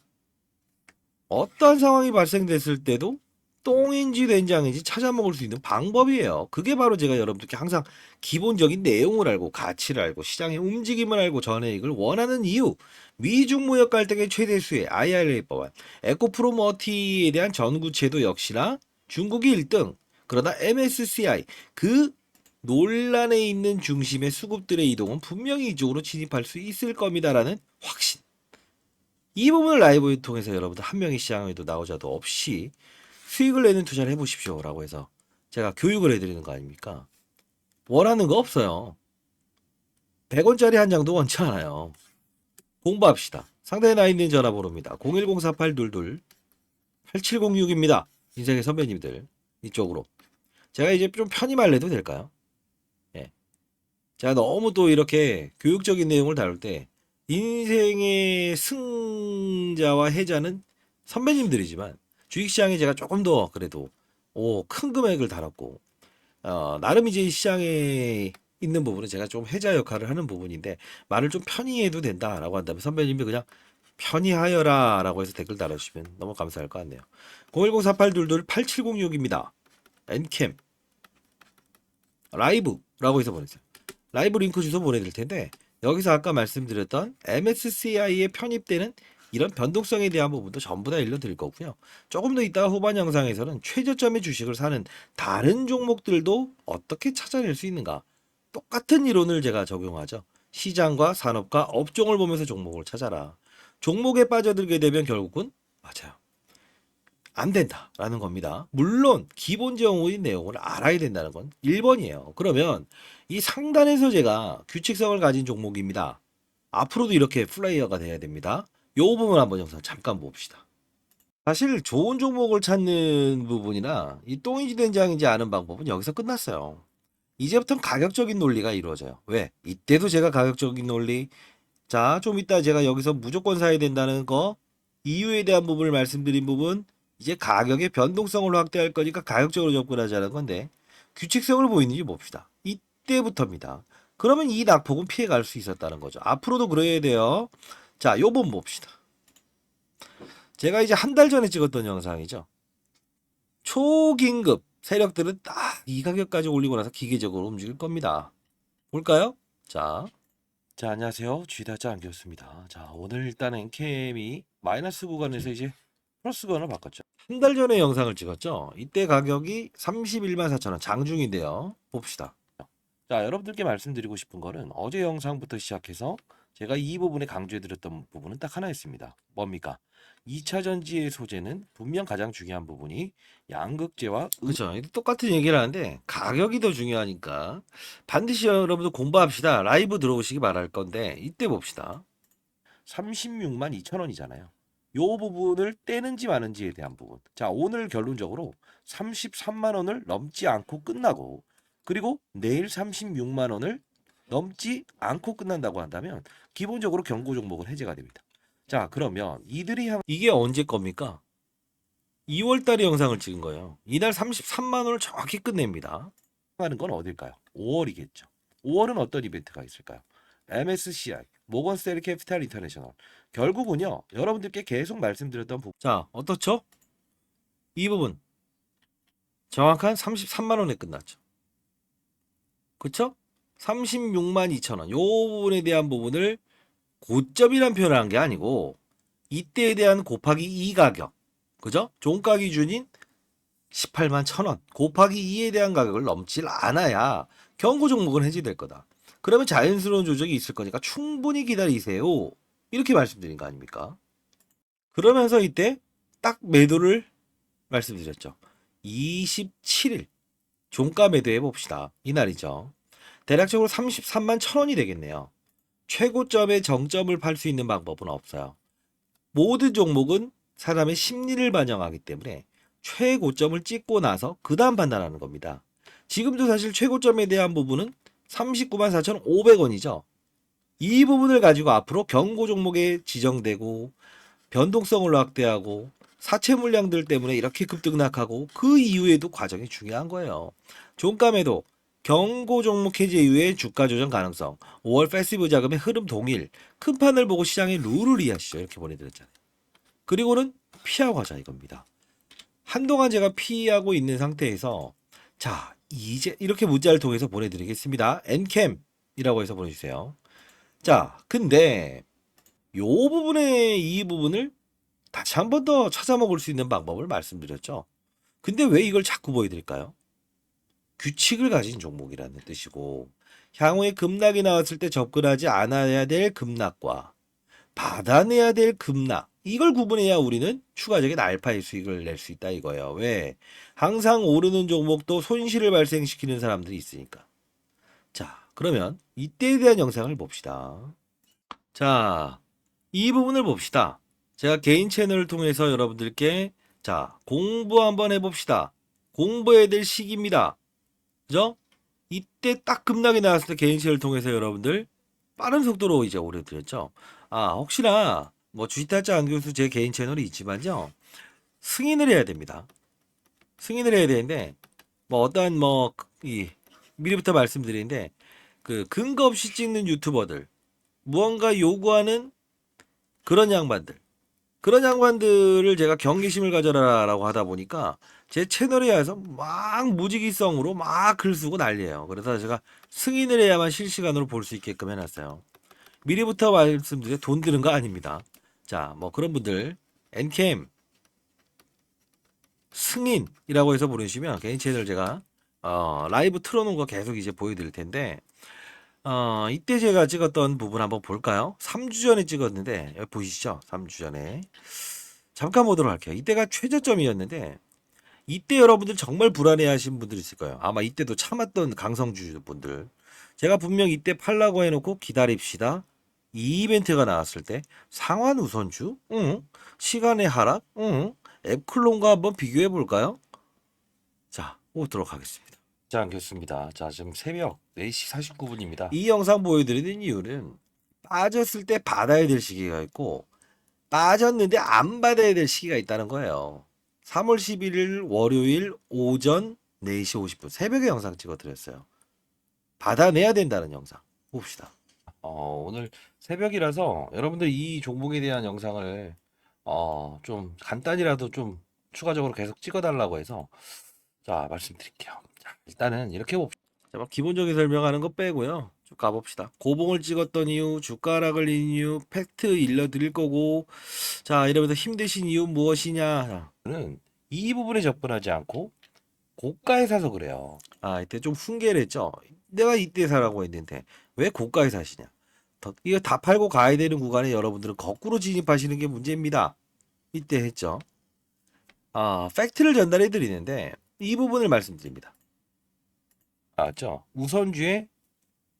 어떠한 상황이 발생됐을 때도 똥인지 된장인지 찾아먹을 수 있는 방법이에요. 그게 바로 제가 여러분들께 항상 기본적인 내용을 알고 가치를 알고 시장의 움직임을 알고 전해익을 원하는 이유. 미중 무역 갈등의 최대 수혜 IRA 법안, 에코프로머티에 대한 전구체도 역시나 중국이 1등. 그러나 MSCI 그 논란에 있는 중심의 수급들의 이동은 분명히 이쪽으로 진입할 수 있을 겁니다라는 확신. 이 부분을 라이브를 통해서 여러분들 한 명의 시장에도 나오자도 없이 수익을 내는 투자를 해보십시오 라고 해서 제가 교육을 해드리는 거 아닙니까? 원하는 거 없어요. 100원짜리 한 장도 원치 않아요. 공부합시다. 상단에 나 있는 전화번호입니다. 0104822-8706입니다. 인생의 선배님들 이쪽으로. 제가 이제 좀 편히 말해도 될까요? 예. 제가 너무 또 이렇게 교육적인 내용을 다룰 때 인생의 승자와 해자는 선배님들이지만 주식시장에 제가 조금 더 그래도 큰 금액을 달았고 나름 이제 시장에 있는 부분은 제가 좀 해자 역할을 하는 부분인데 말을 좀 편히 해도 된다라고 한다면 선배님이 그냥 편히 하여라 라고 해서 댓글 달아주시면 너무 감사할 것 같네요. 0104822-8706입니다. 엔캠 라이브라고 해서 보내세요. 라이브 링크 주소 보내드릴 텐데 여기서 아까 말씀드렸던 MSCI에 편입되는 이런 변동성에 대한 부분도 전부 다 일러드릴 거고요. 조금 더 이따가 후반 영상에서는 최저점의 주식을 사는 다른 종목들도 어떻게 찾아낼 수 있는가. 똑같은 이론을 제가 적용하죠. 시장과 산업과 업종을 보면서 종목을 찾아라. 종목에 빠져들게 되면 결국은 맞아요. 안 된다라는 겁니다. 물론 기본적인 내용을 알아야 된다는 건 1번이에요. 그러면 이 상단에서 제가 규칙성을 가진 종목입니다. 앞으로도 이렇게 플레이어가 돼야 됩니다. 요 부분 한번 영상 잠깐 봅시다. 사실 좋은 종목을 찾는 부분이나 이 똥인지 된장인지 아는 방법은 여기서 끝났어요. 이제부터는 가격적인 논리가 이루어져요. 왜? 이때도 제가 가격적인 논리, 자, 좀 이따 제가 여기서 무조건 사야 된다는 거, 이유에 대한 부분을 말씀드린 부분, 이제 가격의 변동성을 확대할 거니까 가격적으로 접근하자는 건데, 규칙성을 보이는지 봅시다. 이때부터입니다. 그러면 이 낙폭은 피해갈 수 있었다는 거죠. 앞으로도 그래야 돼요. 자, 요 부분 봅시다. 제가 이제 한 달 전에 찍었던 영상이죠. 초긴급 세력들은 딱 이 가격까지 올리고 나서 기계적으로 움직일 겁니다. 볼까요? 자, 안녕하세요. 쥐다짜 안겼습니다. 자, 오늘 일단 엔캠이 마이너스 구간에서 이제 플러스 구간을 바꿨죠. 한 달 전에 영상을 찍었죠. 이때 가격이 31만 4천 원 장중인데요. 봅시다. 자, 여러분들께 말씀드리고 싶은 거는 어제 영상부터 시작해서 제가 이 부분에 강조해드렸던 부분은 딱 하나 있습니다. 뭡니까? 2차 전지의 소재는 분명 가장 중요한 부분이 양극재와 그렇죠. 똑같은 얘기를 하는데 가격이 더 중요하니까 반드시 여러분들 공부합시다. 라이브 들어오시기 바랄 건데 이때 봅시다. 36만 2천 원이잖아요. 요 부분을 떼는지 마는지에 대한 부분. 자, 오늘 결론적으로 33만 원을 넘지 않고 끝나고 그리고 내일 36만 원을 넘지 않고 끝난다고 한다면 기본적으로 경고 종목은 해제가 됩니다. 자, 그러면 이게 언제 겁니까? 2월 달에 영상을 찍은 거예요. 이날 33만 원을 정확히 끝냅니다. 하는 건 어딜까요? 5월이겠죠. 5월은 어떤 이벤트가 있을까요? MSCI, 모건스탠리 캐피탈 인터내셔널. 결국은요, 여러분들께 계속 말씀드렸던 부분. 자, 어떻죠? 이 부분. 정확한 33만 원에 끝났죠. 그쵸? 36만 2천 원. 요 부분에 대한 부분을 고점이란 표현을 한 게 아니고 이때에 대한 곱하기 2 가격. 그죠? 종가 기준인 18만 1,000원 곱하기 2에 대한 가격을 넘지 않아야 경고 종목은 해지될 거다. 그러면 자연스러운 조정이 있을 거니까 충분히 기다리세요. 이렇게 말씀드린 거 아닙니까? 그러면서 이때 딱 매도를 말씀드렸죠. 27일 종가 매도해 봅시다. 이날이죠. 대략적으로 33만 1,000원이 되겠네요. 최고점의 정점을 팔 수 있는 방법은 없어요. 모든 종목은 사람의 심리를 반영하기 때문에 최고점을 찍고 나서 그 다음 판단하는 겁니다. 지금도 사실 최고점에 대한 부분은 39만 4,500원이죠. 이 부분을 가지고 앞으로 경고 종목에 지정되고 변동성을 확대하고 사채 물량들 때문에 이렇게 급등락하고 그 이후에도 과정이 중요한 거예요. 종가매도 경고 종목 해제 이후에 주가 조정 가능성 5월 패시브 자금의 흐름 동일 큰 판을 보고 시장의 룰을 이해하시죠. 이렇게 보내드렸잖아요. 그리고는 피하고 가자 이겁니다. 한동안 제가 피하고 있는 상태에서 자 이제 이렇게 문자를 통해서 보내드리겠습니다. 엔캠이라고 해서 보내주세요. 자 근데 요 부분에 이 부분을 다시 한 번 더 찾아먹을 수 있는 방법을 말씀드렸죠. 근데 왜 이걸 자꾸 보여드릴까요? 규칙을 가진 종목이라는 뜻이고 향후에 급락이 나왔을 때 접근하지 않아야 될 급락과 받아내야 될 급락 이걸 구분해야 우리는 추가적인 알파의 수익을 낼 수 있다 이거예요. 왜? 항상 오르는 종목도 손실을 발생시키는 사람들이 있으니까. 자 그러면 이때에 대한 영상을 봅시다. 자 이 부분을 봅시다. 제가 개인 채널을 통해서 여러분들께 자 공부 한번 해봅시다. 공부해야 될 시기입니다. 그죠? 이때 딱 급락이 나왔을 때 개인 채널을 통해서 여러분들 빠른 속도로 이제 올려드렸죠. 아 혹시나 뭐 주식타짜 안교수 제 개인 채널이 있지만요. 승인을 해야 됩니다. 승인을 해야 되는데 뭐 어떠한 뭐 이 미리부터 말씀드리는데 그 근거 없이 찍는 유튜버들 무언가 요구하는 그런 양반들을 제가 경계심을 가져라라고 하다 보니까 제 채널에 와서 막 무지기성으로 막 글 쓰고 난리예요. 그래서 제가 승인을 해야만 실시간으로 볼 수 있게끔 해놨어요. 미리부터 말씀드려 돈 드는 거 아닙니다. 자, 뭐 그런 분들 엔캠 승인이라고 해서 부르시면 개인 채널 제가 라이브 틀어놓은 거 계속 이제 보여드릴 텐데 이때 제가 찍었던 부분 한번 볼까요? 3주 전에 찍었는데 여기 보이시죠? 3주 전에 잠깐 보도록 할게요. 이때가 최저점이었는데 이때 여러분들 정말 불안해하신 분들 있을 거예요. 아마 이때도 참았던 강성주 분들 제가 분명 이때 팔라고 해놓고 기다립시다. 이 이벤트가 나왔을 때 상환 우선주, 시간의 하락, 앱클론과 한번 비교해 볼까요? 자, 보도록 하겠습니다. 자, 안겼습니다. 자, 지금 새벽 4시 49분입니다. 이 영상 보여드리는 이유는 빠졌을 때 받아야 될 시기가 있고 빠졌는데 안 받아야 될 시기가 있다는 거예요. 3월 11일 월요일 오전 4시 50분 새벽에 영상 찍어드렸어요. 받아내야 된다는 영상 봅시다. 오늘 새벽이라서 여러분들 이 종목에 대한 영상을 좀 간단히라도 좀 추가적으로 계속 찍어달라고 해서 자 말씀드릴게요. 자, 일단은 이렇게 봅시다. 자, 막 기본적인 설명하는 거 빼고요. 쭉 가봅시다. 고봉을 찍었던 이유, 주가 하락을 낸 이유, 팩트 일러드릴 거고 자 이러면서 힘드신 이유 무엇이냐 는 이 부분에 접근하지 않고 고가에 사서 그래요. 아 이때 좀 훈계를 했죠. 내가 이때 사라고 했는데 왜 고가에 사시냐. 이거 다 팔고 가야 되는 구간에 여러분들은 거꾸로 진입하시는 게 문제입니다. 이때 했죠. 팩트를 전달해 드리는데 이 부분을 말씀드립니다. 맞죠? 우선주의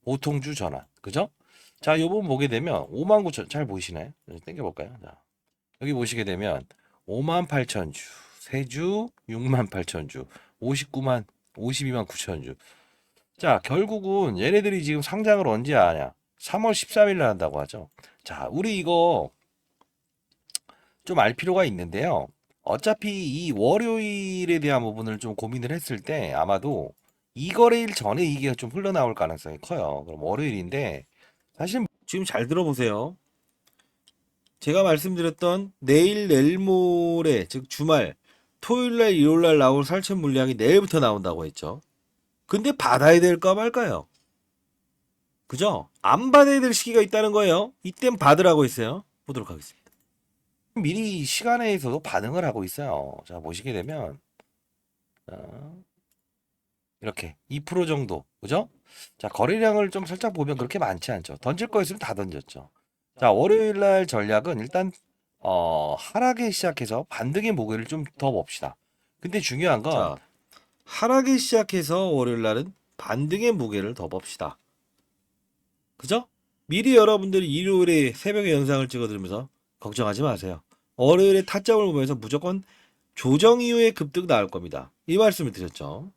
보통주 전환. 그죠? 자, 이 부분 보게 되면 59,000 잘 보이시나요? 땡겨 볼까요? 자. 여기 보시게 되면 58,000주, 세주 68,000주, 52만 9천주. 자, 결국은 얘네들이 지금 상장을 언제 하냐? 3월 13일 날 한다고 하죠. 자, 우리 이거 좀 알 필요가 있는데요. 어차피 이 월요일에 대한 부분을 좀 고민을 했을 때 아마도 이 거래일 전에 이게 좀 흘러나올 가능성이 커요. 그럼 월요일인데 사실 지금 잘 들어보세요. 제가 말씀드렸던 내일 모레 즉 주말 토요일날 일요일날 나올 살천 물량이 내일부터 나온다고 했죠. 근데 받아야 될까 말까요? 그죠? 안 받아야 될 시기가 있다는 거예요. 이땐 받으라고 했어요. 보도록 하겠습니다. 미리 시간에서도 반응을 하고 있어요. 자, 보시게 되면 자, 이렇게 2% 정도, 그죠? 자, 거래량을 좀 살짝 보면 그렇게 많지 않죠. 던질 거였으면 다 던졌죠. 자, 월요일 날 전략은 일단 하락에 시작해서 반등의 무게를 좀 더 봅시다. 근데 중요한 건 자, 하락에 시작해서 월요일 날은 반등의 무게를 더 봅시다. 그죠? 미리 여러분들이 일요일에 새벽에 영상을 찍어드리면서 걱정하지 마세요. 월요일에 타점을 보면서 무조건 조정 이후에 급등 나올 겁니다. 이 말씀을 드렸죠.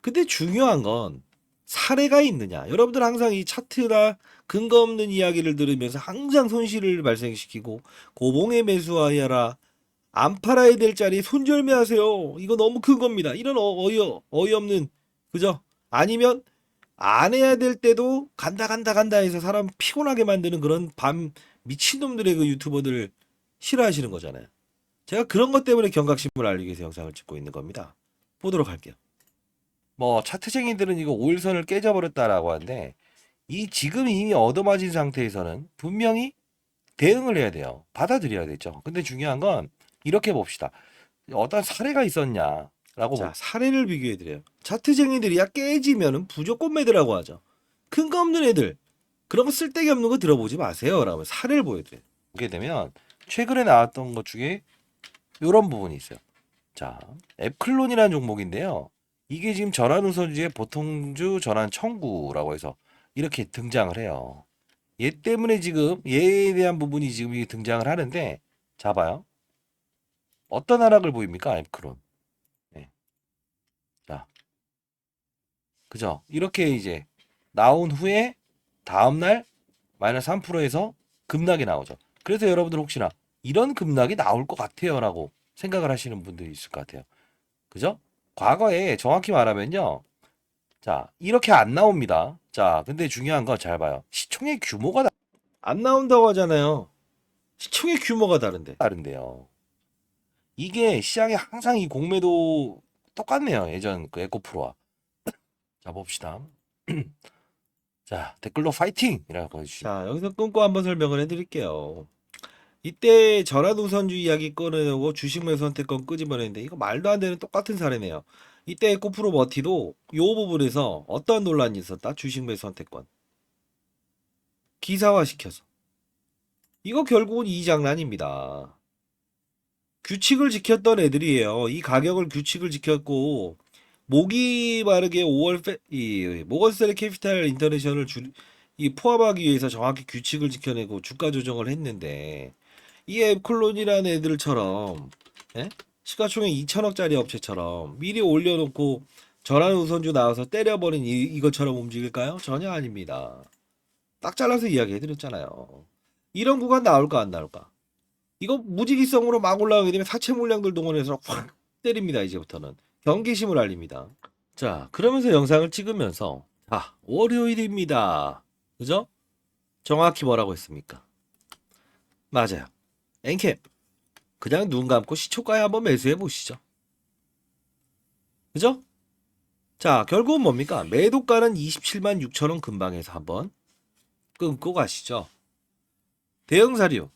근데 중요한 건 사례가 있느냐. 여러분들 항상 이 차트나 근거 없는 이야기를 들으면서 항상 손실을 발생시키고 고봉에 매수하여라. 안 팔아야 될 자리 손절매하세요. 이거 너무 큰 겁니다. 이런 어이없는, 그죠? 아니면 안 해야 될 때도 간다 해서 사람 피곤하게 만드는 그런 밤 미친놈들의 그 유튜버들 싫어하시는 거잖아요. 제가 그런 것 때문에 경각심을 알리기 위해서 영상을 찍고 있는 겁니다. 보도록 할게요. 뭐 차트쟁이들은 이거 5일선을 깨져버렸다라고 하는데 이 지금 이미 얻어맞은 상태에서는 분명히 대응을 해야 돼요. 받아들여야 되죠. 근데 중요한 건 이렇게 봅시다. 어떤 사례가 있었냐라고 자, 사례를 비교해 드려요. 차트쟁이들이야 깨지면은 무조건 매드라고 하죠. 큰 거 없는 애들, 그런 거 쓸데기 없는 거 들어보지 마세요. 라고 사례를 보여드려요. 보게 되면 최근에 나왔던 것 중에 이런 부분이 있어요. 자, 앱클론이라는 종목인데요. 이게 지금 전환 우선주의 보통주 전환 청구라고 해서 이렇게 등장을 해요. 얘 때문에 지금 얘에 대한 부분이 지금 이게 등장을 하는데 자 봐요. 어떤 하락을 보입니까? 앱클론. 네. 자, 그죠? 이렇게 이제 나온 후에 다음날 마이너스 3%에서 급락이 나오죠. 그래서 여러분들 혹시나 이런 급락이 나올 것 같아요라고 생각을 하시는 분들이 있을 것 같아요. 그죠? 과거에 정확히 말하면요. 자, 이렇게 안 나옵니다. 자, 근데 중요한 건 잘 봐요. 시총의 규모가 안 나온다고 하잖아요. 시총의 규모가 다른데요. 이게 시장에 항상 이 공매도 똑같네요. 예전 그 에코프로와. 자, 봅시다. 자, 댓글로 파이팅이라고 해주시죠. 자, 여기서 끊고 한번 설명을 해드릴게요. 이때 전환 우선주 이야기 꺼내고 주식 매수 선택권 끄집어내는데 이거 말도 안 되는 똑같은 사례네요. 이때 에코프로 머티도 이 부분에서 어떠한 논란이 있었다? 주식 매수 선택권 기사화 시켜서 이거 결국은 이 장난입니다. 규칙을 지켰던 애들이에요. 이 가격을 규칙을 지켰고 목이 마르게 5월 이 모건스탠리 캐피탈 인터내셔널 이 포함하기 위해서 정확히 규칙을 지켜내고 주가 조정을 했는데 이 앱클론이라는 애들처럼 예? 시가총액 2천억짜리 업체처럼 미리 올려놓고 전환 우선주 나와서 때려버린 이것처럼 움직일까요? 전혀 아닙니다. 딱 잘라서 이야기해드렸잖아요. 이런 구간 나올까 안 나올까? 이거 무지기성으로 막 올라가게 되면 사채 물량들 동원해서 확 때립니다. 이제부터는 경계심을 알립니다. 자, 그러면서 영상을 찍으면서 자, 월요일입니다. 그죠? 정확히 뭐라고 했습니까? 맞아요. 엔캡 그냥 눈 감고 시초가에 한번 매수해 보시죠. 그죠? 자, 결국은 뭡니까? 매도가는 27만 6천 원 근방에서 한번 끊고 가시죠. 대응 사료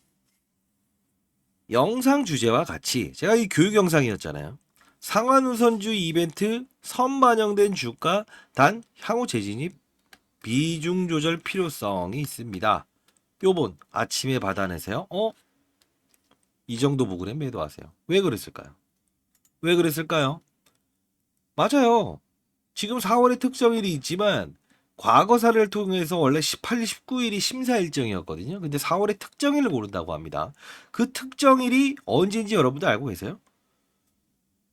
영상 주제와 같이 제가 이 교육 영상이었잖아요. 상한 우선주 이벤트 선 반영된 주가 단 향후 재진입 비중 조절 필요성이 있습니다. 요번 아침에 받아내세요. 이 정도 부근에 매도하세요. 왜 그랬을까요? 왜 그랬을까요? 맞아요. 지금 4월에 특정일이 있지만 과거사를 통해서 원래 18일, 19일이 심사 일정이었거든요. 근데 4월에 특정일을 고른다고 합니다. 그 특정일이 언제인지 여러분들 알고 계세요?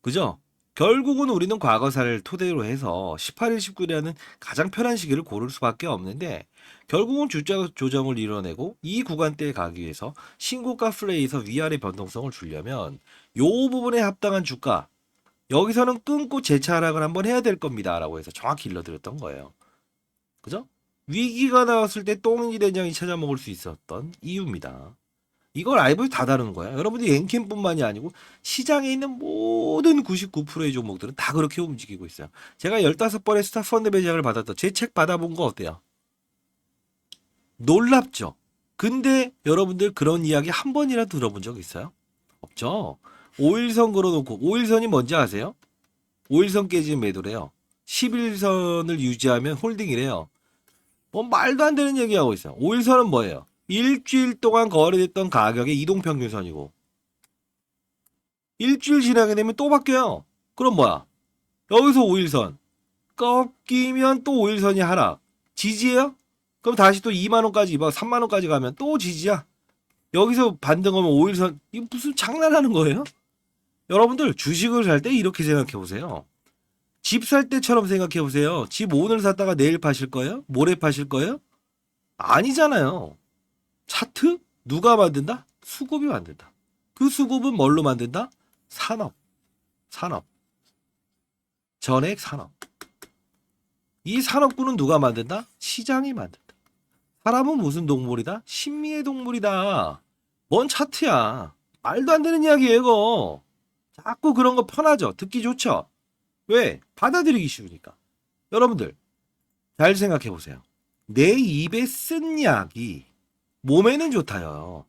그죠? 결국은 우리는 과거사를 토대로 해서 18일, 19일이라는 가장 편한 시기를 고를 수밖에 없는데 결국은 주가 조정을 이뤄내고 이 구간대에 가기 위해서 신고가 플레이에서 위아래 변동성을 주려면 요 부분에 합당한 주가 여기서는 끊고 재차 하락을 한번 해야 될 겁니다. 라고 해서 정확히 일러드렸던 거예요. 그죠? 위기가 나왔을 때 똥인지 된장이 찾아먹을 수 있었던 이유입니다. 이걸 라이브에 다 다루는 거야. 여러분들이 엔캠뿐만이 아니고 시장에 있는 모든 99%의 종목들은 다 그렇게 움직이고 있어요. 제가 15번의 스타펀드 매장을 받았던 제 책 받아본 거 어때요? 놀랍죠? 근데 여러분들 그런 이야기 한 번이라도 들어본 적 있어요? 없죠? 5일선 걸어놓고 5일선이 뭔지 아세요? 5일선 깨지면 매도래요. 11선을 유지하면 홀딩이래요. 뭐 말도 안 되는 얘기하고 있어요. 5일선은 뭐예요? 일주일 동안 거래됐던 가격의 이동평균선이고 일주일 지나게 되면 또 바뀌어요. 그럼 뭐야? 여기서 5일선 꺾이면 또 5일선이 하락. 지지예요? 그럼 다시 또 2만원까지 3만원까지 가면 또 지지야. 여기서 반등하면 5일선 이거 무슨 장난하는 거예요? 여러분들 주식을 살 때 이렇게 생각해 보세요. 집 살 때처럼 생각해 보세요. 집 오늘 샀다가 내일 파실 거예요? 모레 파실 거예요? 아니잖아요. 차트? 누가 만든다? 수급이 만든다. 그 수급은 뭘로 만든다? 산업. 산업. 전액 산업. 이 산업군은 누가 만든다? 시장이 만든다. 사람은 무슨 동물이다? 신미의 동물이다. 뭔 차트야. 말도 안 되는 이야기예요, 이거. 자꾸 그런 거 편하죠. 듣기 좋죠. 왜? 받아들이기 쉬우니까. 여러분들 잘 생각해 보세요. 내 입에 쓴 약이 몸에는 좋다요.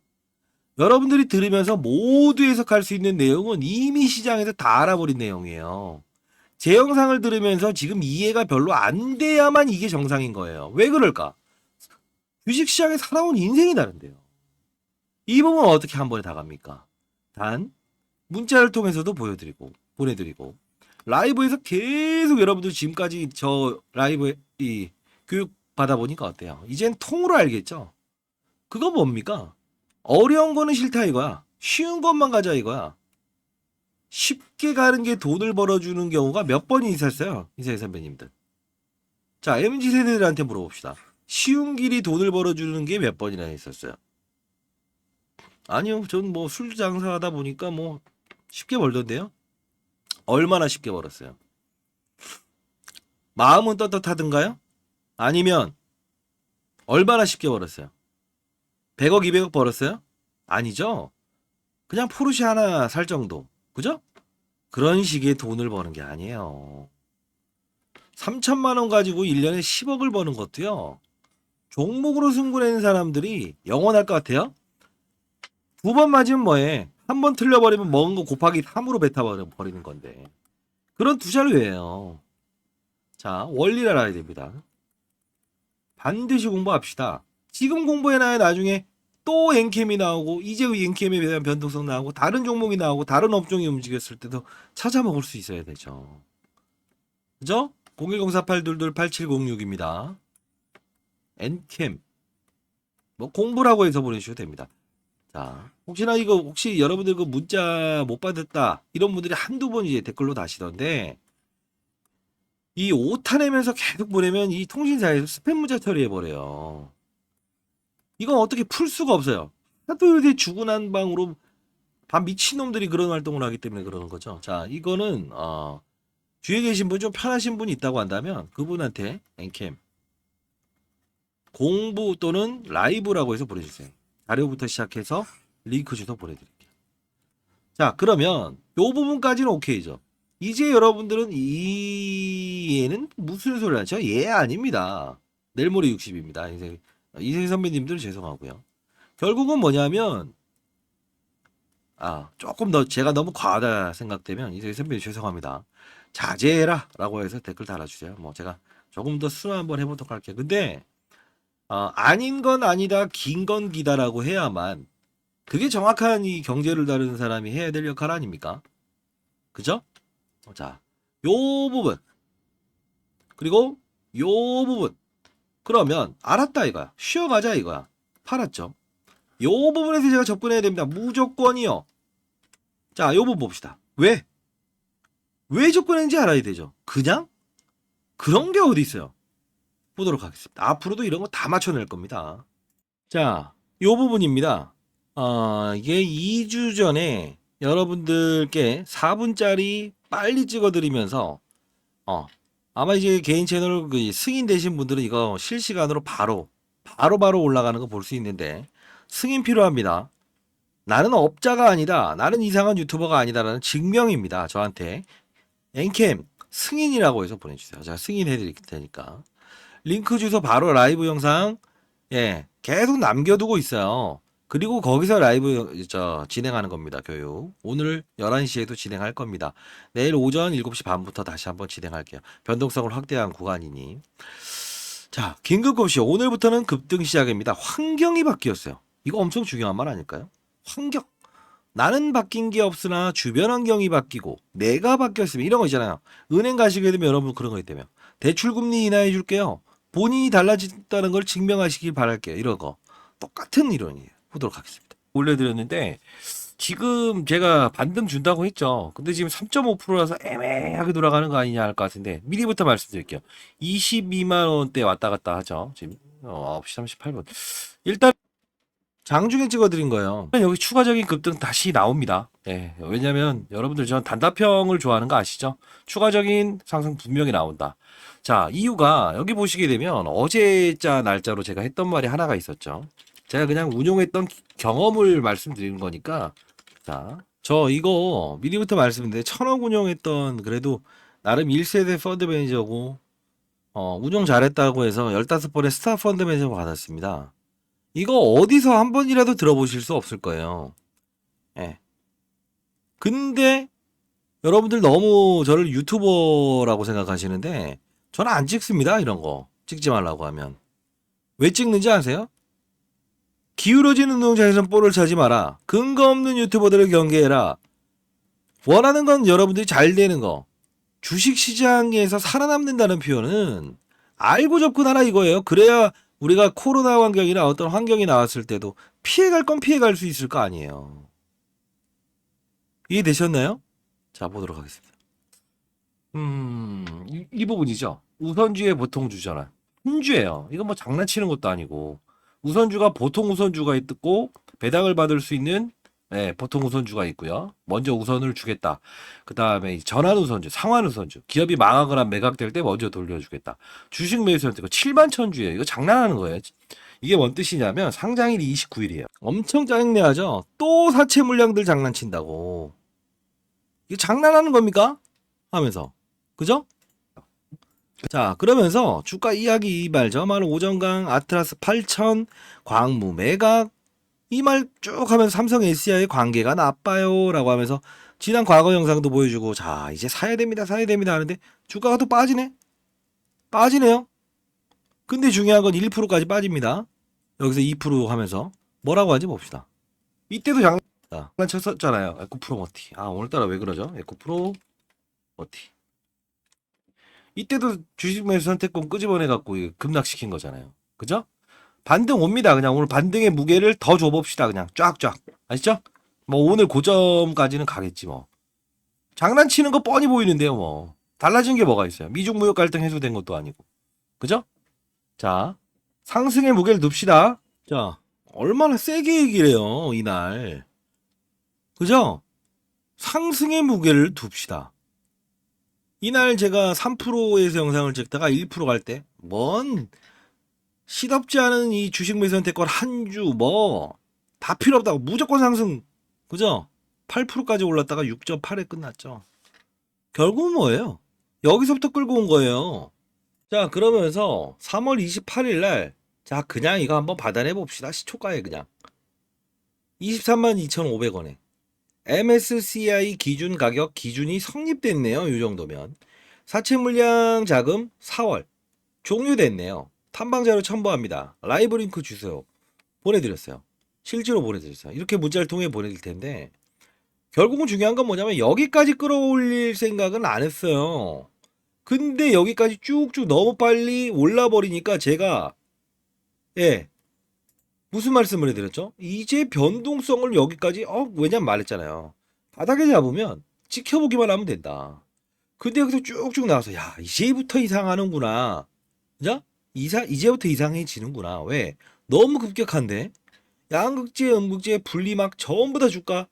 여러분들이 들으면서 모두 해석할 수 있는 내용은 이미 시장에서 다 알아버린 내용이에요. 제 영상을 들으면서 지금 이해가 별로 안 돼야만 이게 정상인 거예요. 왜 그럴까? 주식시장에 살아온 인생이 다른데요. 이 부분은 어떻게 한 번에 다 갑니까? 단 문자를 통해서도 보내드리고 라이브에서 계속 여러분들 지금까지 저 라이브에 이 교육 받아보니까 어때요? 이젠 통으로 알겠죠? 그거 뭡니까? 어려운 거는 싫다 이거야. 쉬운 것만 가자 이거야. 쉽게 가는 게 돈을 벌어주는 경우가 몇 번이 있었어요. 이세희 선배님들. 자, MZ 세대들한테 물어봅시다. 쉬운 길이 돈을 벌어주는 게 몇 번이나 있었어요? 아니요. 전 뭐 술 장사하다 보니까 뭐 쉽게 벌던데요. 얼마나 쉽게 벌었어요? 마음은 떳떳하던가요? 아니면 얼마나 쉽게 벌었어요? 100억, 200억 벌었어요? 아니죠. 그냥 포르쉐 하나 살 정도. 그죠? 그런 식의 돈을 버는 게 아니에요. 3천만 원 가지고 1년에 10억을 버는 것도요. 종목으로 승부내는 사람들이 영원할 것 같아요? 두 번 맞으면 뭐해? 한 번 틀려버리면 먹은 거 곱하기 3으로 뱉어버리는 건데. 그런 투자를 왜 해요? 자, 원리를 알아야 됩니다. 반드시 공부합시다. 지금 공부해놔야 나중에 또 엔캠이 나오고 이제 엔캠에 대한 변동성 나오고 다른 종목이 나오고 다른 업종이 움직였을 때도 찾아 먹을 수 있어야 되죠. 그죠? 010482228706입니다. 엔캠 뭐 공부라고 해서 보내주셔도 됩니다. 자, 혹시 여러분들 그 문자 못 받았다 이런 분들이 한두 번 이제 댓글로 다시던데 이 오타 내면서 계속 보내면 이 통신사에서 스팸 문자 처리해버려요. 이건 어떻게 풀 수가 없어요. 하도 요새 주구난방으로 다 미친놈들이 그런 활동을 하기 때문에 그러는 거죠. 자, 이거는 뒤에 계신 분 좀 편하신 분이 있다고 한다면 그분한테 엔캠 공부 또는 라이브라고 해서 보내주세요. 자료부터 시작해서 링크 주소 보내드릴게요. 자, 그러면 요 부분까지는 오케이죠. 이제 여러분들은 얘는 무슨 소리 하죠? 얘 아닙니다. 내일모레 60입니다. 이세 선배님들 죄송하고요. 결국은 뭐냐면 조금 더 제가 너무 과하다 생각되면 이세 선배님 죄송합니다. 자제해라 라고 해서 댓글 달아주세요. 뭐 제가 조금 더 수능 한번 해보도록 할게요. 근데 아닌 건 아니다, 긴 건 기다라고 해야만 그게 정확한 이 경제를 다루는 사람이 해야 될 역할 아닙니까? 그죠? 자, 요 부분 그리고 요 부분 그러면 알았다 이거야. 쉬어가자 이거야. 팔았죠. 요 부분에서 제가 접근해야 됩니다. 무조건이요. 자, 요 부분 봅시다. 왜? 왜 접근했는지 알아야 되죠. 그냥? 그런 게 어디 있어요. 보도록 하겠습니다. 앞으로도 이런 거 다 맞춰낼 겁니다. 자, 요 부분입니다. 이게 2주 전에 여러분들께 4분짜리 빨리 찍어드리면서 아마 이제 개인 채널 그 승인 되신 분들은 이거 실시간으로 바로 올라가는 거 볼 수 있는데 승인 필요합니다. 나는 업자가 아니다. 나는 이상한 유튜버가 아니다라는 증명입니다. 저한테 엔캠 승인이라고 해서 보내주세요. 제가 승인해 드릴 테니까 링크 주소 바로 라이브 영상 예, 계속 남겨두고 있어요. 그리고 거기서 라이브 진행하는 겁니다. 교육. 오늘 11시에도 진행할 겁니다. 내일 오전 7시 반부터 다시 한번 진행할게요. 변동성을 확대한 구간이니. 자, 긴급급시 오늘부터는 급등 시작입니다. 환경이 바뀌었어요. 이거 엄청 중요한 말 아닐까요? 환경. 나는 바뀐 게 없으나 주변 환경이 바뀌고 내가 바뀌었으면 이런 거 있잖아요. 은행 가시게 되면 여러분 그런 거 있다며. 대출금리 인하해 줄게요. 본인이 달라졌다는 걸 증명하시길 바랄게요. 이런 거. 똑같은 이론이에요. 보도록 하겠습니다. 올려드렸는데 지금 제가 반등 준다고 했죠. 근데 지금 3.5%라서 애매하게 돌아가는 거 아니냐 할 것 같은데 미리부터 말씀드릴게요. 22만 원대 왔다 갔다 하죠. 지금 9시 38분. 일단 장중에 찍어드린 거예요. 여기 추가적인 급등 다시 나옵니다. 예, 왜냐면 여러분들 전 단답형을 좋아하는 거 아시죠? 추가적인 상승 분명히 나온다. 자, 이유가 여기 보시게 되면 어제자 날짜로 제가 했던 말이 하나가 있었죠. 제가 그냥 운용했던 경험을 말씀드리는 거니까. 자, 저 이거 미리부터 말씀드렸는데 1000억 운용했던 그래도 나름 1세대 펀드 매니저고 운용 잘했다고 해서 15번의 스타 펀드 매니저 받았습니다. 이거 어디서 한 번이라도 들어보실 수 없을 거예요. 예. 근데 여러분들 너무 저를 유튜버라고 생각하시는데 저는 안 찍습니다. 이런 거. 찍지 말라고 하면. 왜 찍는지 아세요? 기울어지는 운동장에선 볼을 차지 마라. 근거 없는 유튜버들을 경계해라. 원하는 건 여러분들이 잘 되는 거. 주식시장에서 살아남는다는 표현은 알고 접근하라 이거예요. 그래야 우리가 코로나 환경이나 어떤 환경이 나왔을 때도 피해갈 건 피해갈 수 있을 거 아니에요. 이해되셨나요? 자, 보도록 하겠습니다. 이 부분이죠. 우선주의 보통주잖아. 훈주예요. 이거 뭐 장난치는 것도 아니고. 우선주가 보통 우선주가 있고 배당을 받을 수 있는 보통 우선주가 있고요. 먼저 우선을 주겠다. 그 다음에 전환 우선주, 상환 우선주. 기업이 망하거나 매각될 때 먼저 돌려주겠다. 주식 매수 선택 7만 천주예요. 이거 장난하는 거예요. 이게 뭔 뜻이냐면 상장일이 29일이에요. 엄청 짜증내야죠. 또 사채 물량들 장난친다고. 이게 장난하는 겁니까? 하면서. 그죠? 자, 그러면서 주가 이야기 말죠. 말 오전강, 아트라스 8천, 광무 매각, 이 말 쭉 하면서 삼성 SDI의 관계가 나빠요 라고 하면서 지난 과거 영상도 보여주고 자 이제 사야 됩니다 하는데 주가가 또 빠지네요. 근데 중요한 건 1%까지 빠집니다. 여기서 2% 하면서 뭐라고 하지 봅시다. 이때도 장난쳤었잖아요. 에코프로 머티. 오늘따라 왜 그러죠? 에코프로 머티. 이때도 주식 매수 선택권 끄집어내 갖고 급락시킨 거잖아요. 그죠? 반등 옵니다. 그냥 오늘 반등의 무게를 더 줘봅시다. 그냥 쫙쫙. 아시죠? 뭐 오늘 고점까지는 가겠지 뭐. 장난치는 거 뻔히 보이는데요 뭐. 달라진 게 뭐가 있어요. 미중 무역 갈등 해소된 것도 아니고. 그죠? 자, 상승의 무게를 둡시다. 자, 얼마나 세게 얘기를 해요 이날. 그죠? 상승의 무게를 둡시다. 이날 제가 3%에서 영상을 찍다가 1% 갈 때 시덥지 않은 이 주식 매수 선택권 한 주 다 필요 없다고 무조건 상승. 그죠? 8%까지 올랐다가 6.8에 끝났죠. 결국은 뭐예요? 여기서부터 끌고 온 거예요. 자, 그러면서 3월 28일 날 자, 그냥 이거 한번 받아내 봅시다. 시초가에 그냥 23만 2,500원에 MSCI 기준 가격 기준이 성립됐네요. 이 정도면 사채 물량 자금 4월 종료됐네요. 탐방자료 첨부합니다. 라이브 링크 주세요. 보내드렸어요. 실제로 보내드렸어요. 이렇게 문자를 통해 보내드릴 텐데 결국은 중요한 건 뭐냐면 여기까지 끌어올릴 생각은 안 했어요. 근데 여기까지 쭉쭉 너무 빨리 올라버리니까 제가 무슨 말씀을 해드렸죠? 이제 변동성을 여기까지 왜냐면 말했잖아요. 바닥에 잡으면 지켜보기만 하면 된다. 근데 여기서 쭉쭉 나와서 야 이제부터 이상하는구나. 그죠? 이제부터 이상해지는구나. 왜? 너무 급격한데 양극재, 음극재, 분리막 전부 다 주가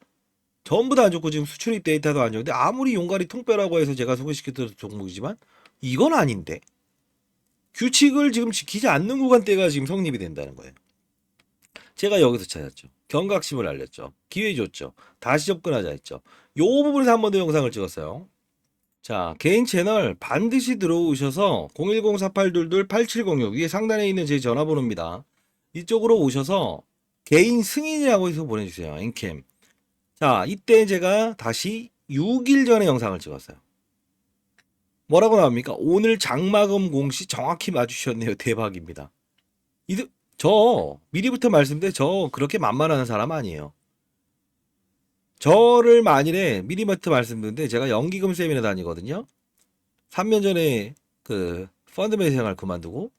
전부 다 안 좋고 지금 수출입 데이터도 안 좋은데 아무리 용가리 통뼈라고 해서 제가 소개시켰던 종목이지만 이건 아닌데 규칙을 지금 지키지 않는 구간대가 지금 성립이 된다는 거예요. 제가 여기서 찾았죠. 경각심을 알렸죠. 기회 줬죠. 다시 접근하자 했죠. 요 부분에서 한 번 더 영상을 찍었어요. 자, 개인 채널 반드시 들어오셔서 010-4822-8706 위에 상단에 있는 제 전화번호입니다. 이쪽으로 오셔서 개인 승인이라고 해서 보내주세요. 엔캠. 자, 이때 제가 다시 6일 전에 영상을 찍었어요. 뭐라고 나옵니까? 오늘 장마금 공시 정확히 맞추셨네요. 대박입니다. 저 미리부터 말씀드려, 저 그렇게 만만한 사람 아니에요. 저를 만일에 미리부터 말씀드렸는데 제가 연기금 세미나 다니거든요. 3년 전에 그 펀드 매니저 생활 그만두고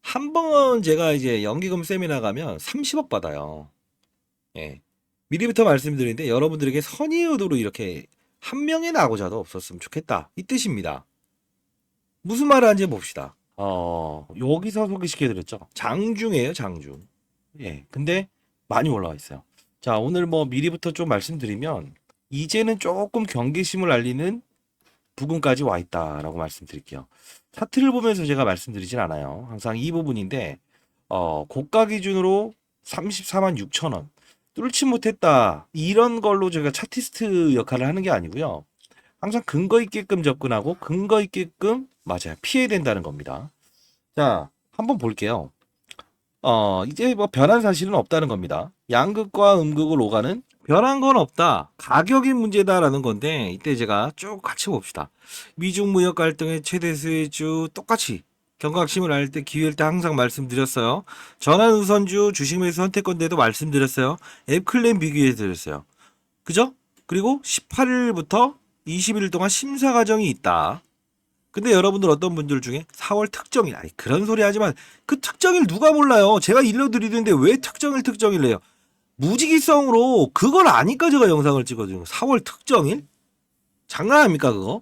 한 번 제가 이제 연기금 세미나 가면 30억 받아요. 예. 미리부터 말씀드리는데 여러분들에게 선의 의도로 이렇게 한 명의 낙오자도 없었으면 좋겠다. 이 뜻입니다. 무슨 말을 하는지 봅시다. 여기서 소개시켜드렸죠. 장중이에요, 장중. 예. 근데 많이 올라와 있어요. 자, 오늘 뭐 미리부터 좀 말씀드리면 이제는 조금 경계심을 알리는 부근까지 와 있다라고 말씀드릴게요. 차트를 보면서 제가 말씀드리진 않아요. 항상 이 부분인데 고가 기준으로 34만 6천 원 뚫지 못했다 이런 걸로 제가 차티스트 역할을 하는 게 아니고요. 항상 근거 있게끔 접근하고 근거 있게끔 맞아요. 피해야 된다는 겁니다. 자, 한번 볼게요. 이제 뭐 변한 사실은 없다는 겁니다. 양극과 음극을 오가는 변한 건 없다. 가격이 문제다라는 건데 이때 제가 쭉 같이 봅시다. 미중 무역 갈등의 최대 수혜주 똑같이 경각심을 알 때 기회일 때 항상 말씀드렸어요. 전환 우선주 주식 매수 선택권대도 말씀드렸어요. 앱클랜 비교해 드렸어요. 그죠? 그리고 18일부터 21일 동안 심사 과정이 있다. 근데 여러분들 어떤 분들 중에 4월 특정일, 아니 그런 소리 하지만 그 특정일 누가 몰라요. 제가 일러드리는데 왜 특정일 해요? 무지기성으로 그걸 아니까 제가 영상을 찍어드리는 거. 4월 특정일? 장난합니까 그거?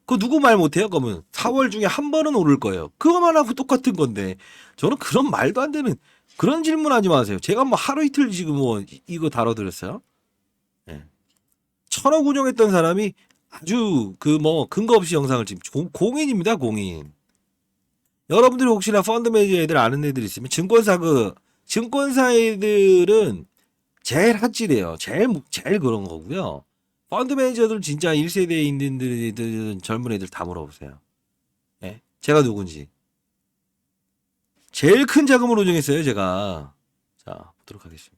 그거 누구 말 못해요? 그러면 4월 중에 한 번은 오를 거예요. 그거만 하고 똑같은 건데 저는 그런 말도 안 되는 그런 질문하지 마세요. 제가 뭐 하루 이틀 지금 뭐 이거 다뤄드렸어요. 예. 1,000억 운용했던 사람이 아주 그 뭐 근거 없이 영상을 지금 공인입니다, 공인. 여러분들이 혹시나 펀드 매니저 애들 아는 애들 있으면 증권사 애들은 제일 핫질이에요. 제일 그런 거고요. 펀드 매니저들 진짜 1세대에 있는 애들 젊은 애들 다 물어보세요. 예? 제가 누군지. 제일 큰 자금을 운용했어요, 제가. 자, 보도록 하겠습니다.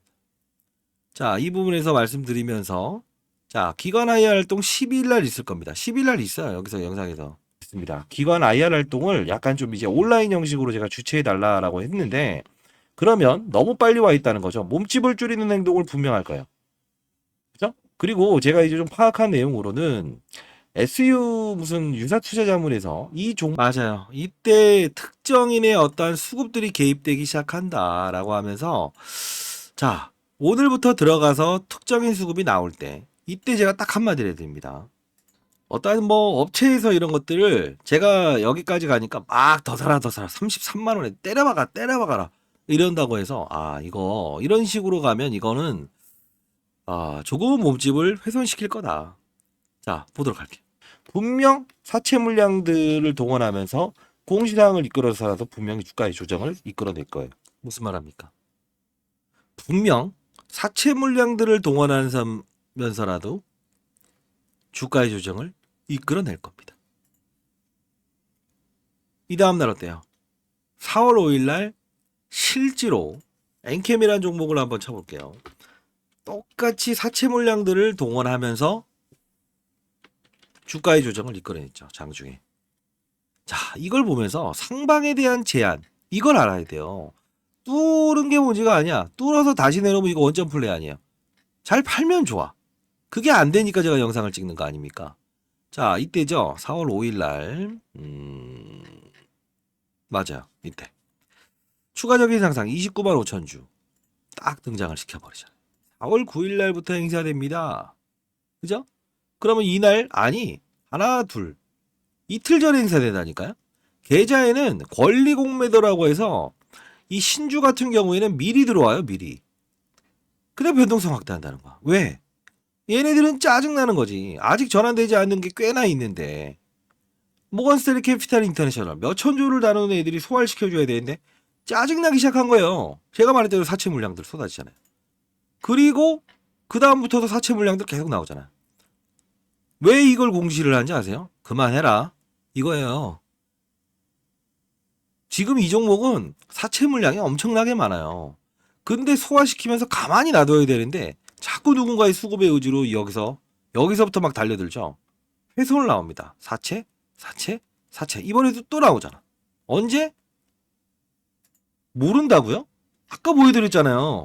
자, 이 부분에서 말씀드리면서 자, 기관 IR 활동 12일 날 있을 겁니다. 10일 날 있어요. 여기서 영상에서. 있습니다. 기관 IR 활동을 약간 좀 이제 온라인 형식으로 제가 주최해 달라라고 했는데 그러면 너무 빨리 와 있다는 거죠. 몸집을 줄이는 행동을 분명할 거예요. 그죠? 그리고 제가 이제 좀 파악한 내용으로는 SU 무슨 유사 투자자문에서 맞아요. 이때 특정인의 어떠한 수급들이 개입되기 시작한다라고 하면서 자, 오늘부터 들어가서 특정인 수급이 나올 때 이때 제가 딱 한마디를 해드립니다. 어떠한 뭐 업체에서 이런 것들을 제가 여기까지 가니까 막 더 사라 33만 원에 때려박아라 이런다고 해서 이거 이런 식으로 가면 이거는 조금은 몸집을 훼손시킬 거다. 자, 보도록 할게요. 분명 사채 물량들을 동원하면서 공시상을 이끌어서라도 분명히 주가의 조정을 이끌어낼 거예요. 무슨 말합니까? 분명 사채 물량들을 동원하면서라도 주가의 조정을 이끌어낼 겁니다. 이 다음날 어때요? 4월 5일날 실제로 엔캠이라는 종목을 한번 쳐볼게요. 똑같이 사채 물량들을 동원하면서 주가의 조정을 이끌어냈죠. 장중에. 자, 이걸 보면서 상방에 대한 제한 이걸 알아야 돼요. 뚫은 게 문제가 아니야. 뚫어서 다시 내놓으면 이거 원점 플레이 아니에요. 잘 팔면 좋아. 그게 안 되니까 제가 영상을 찍는 거 아닙니까? 자, 이때죠. 4월 5일 날. 맞아요. 이때. 추가적인 상상 29만 5천 주. 딱 등장을 시켜버리잖아요. 4월 9일 날부터 행사됩니다. 그죠? 그러면 이날, 하나, 둘. 이틀 전에 행사된다니까요? 계좌에는 권리공매도라고 해서 이 신주 같은 경우에는 미리 들어와요, 미리. 근데 변동성 확대한다는 거야. 왜? 얘네들은 짜증나는 거지. 아직 전환되지 않는 게 꽤나 있는데. 모건스탠리 캐피탈 인터내셔널 몇천 조를 다루는 애들이 소화시켜줘야 되는데 짜증나기 시작한 거예요. 제가 말한 대로 사채 물량들 쏟아지잖아요. 그리고 그 다음부터도 사채 물량들 계속 나오잖아요. 왜 이걸 공시를 하는지 아세요? 그만해라. 이거예요. 지금 이 종목은 사채 물량이 엄청나게 많아요. 근데 소화시키면서 가만히 놔둬야 되는데 자꾸 누군가의 수급의 의지로 여기서부터 막 달려들죠. 훼손을 나옵니다. 사채, 사채, 사채. 이번에도 또 나오잖아. 언제? 모른다고요? 아까 보여드렸잖아요.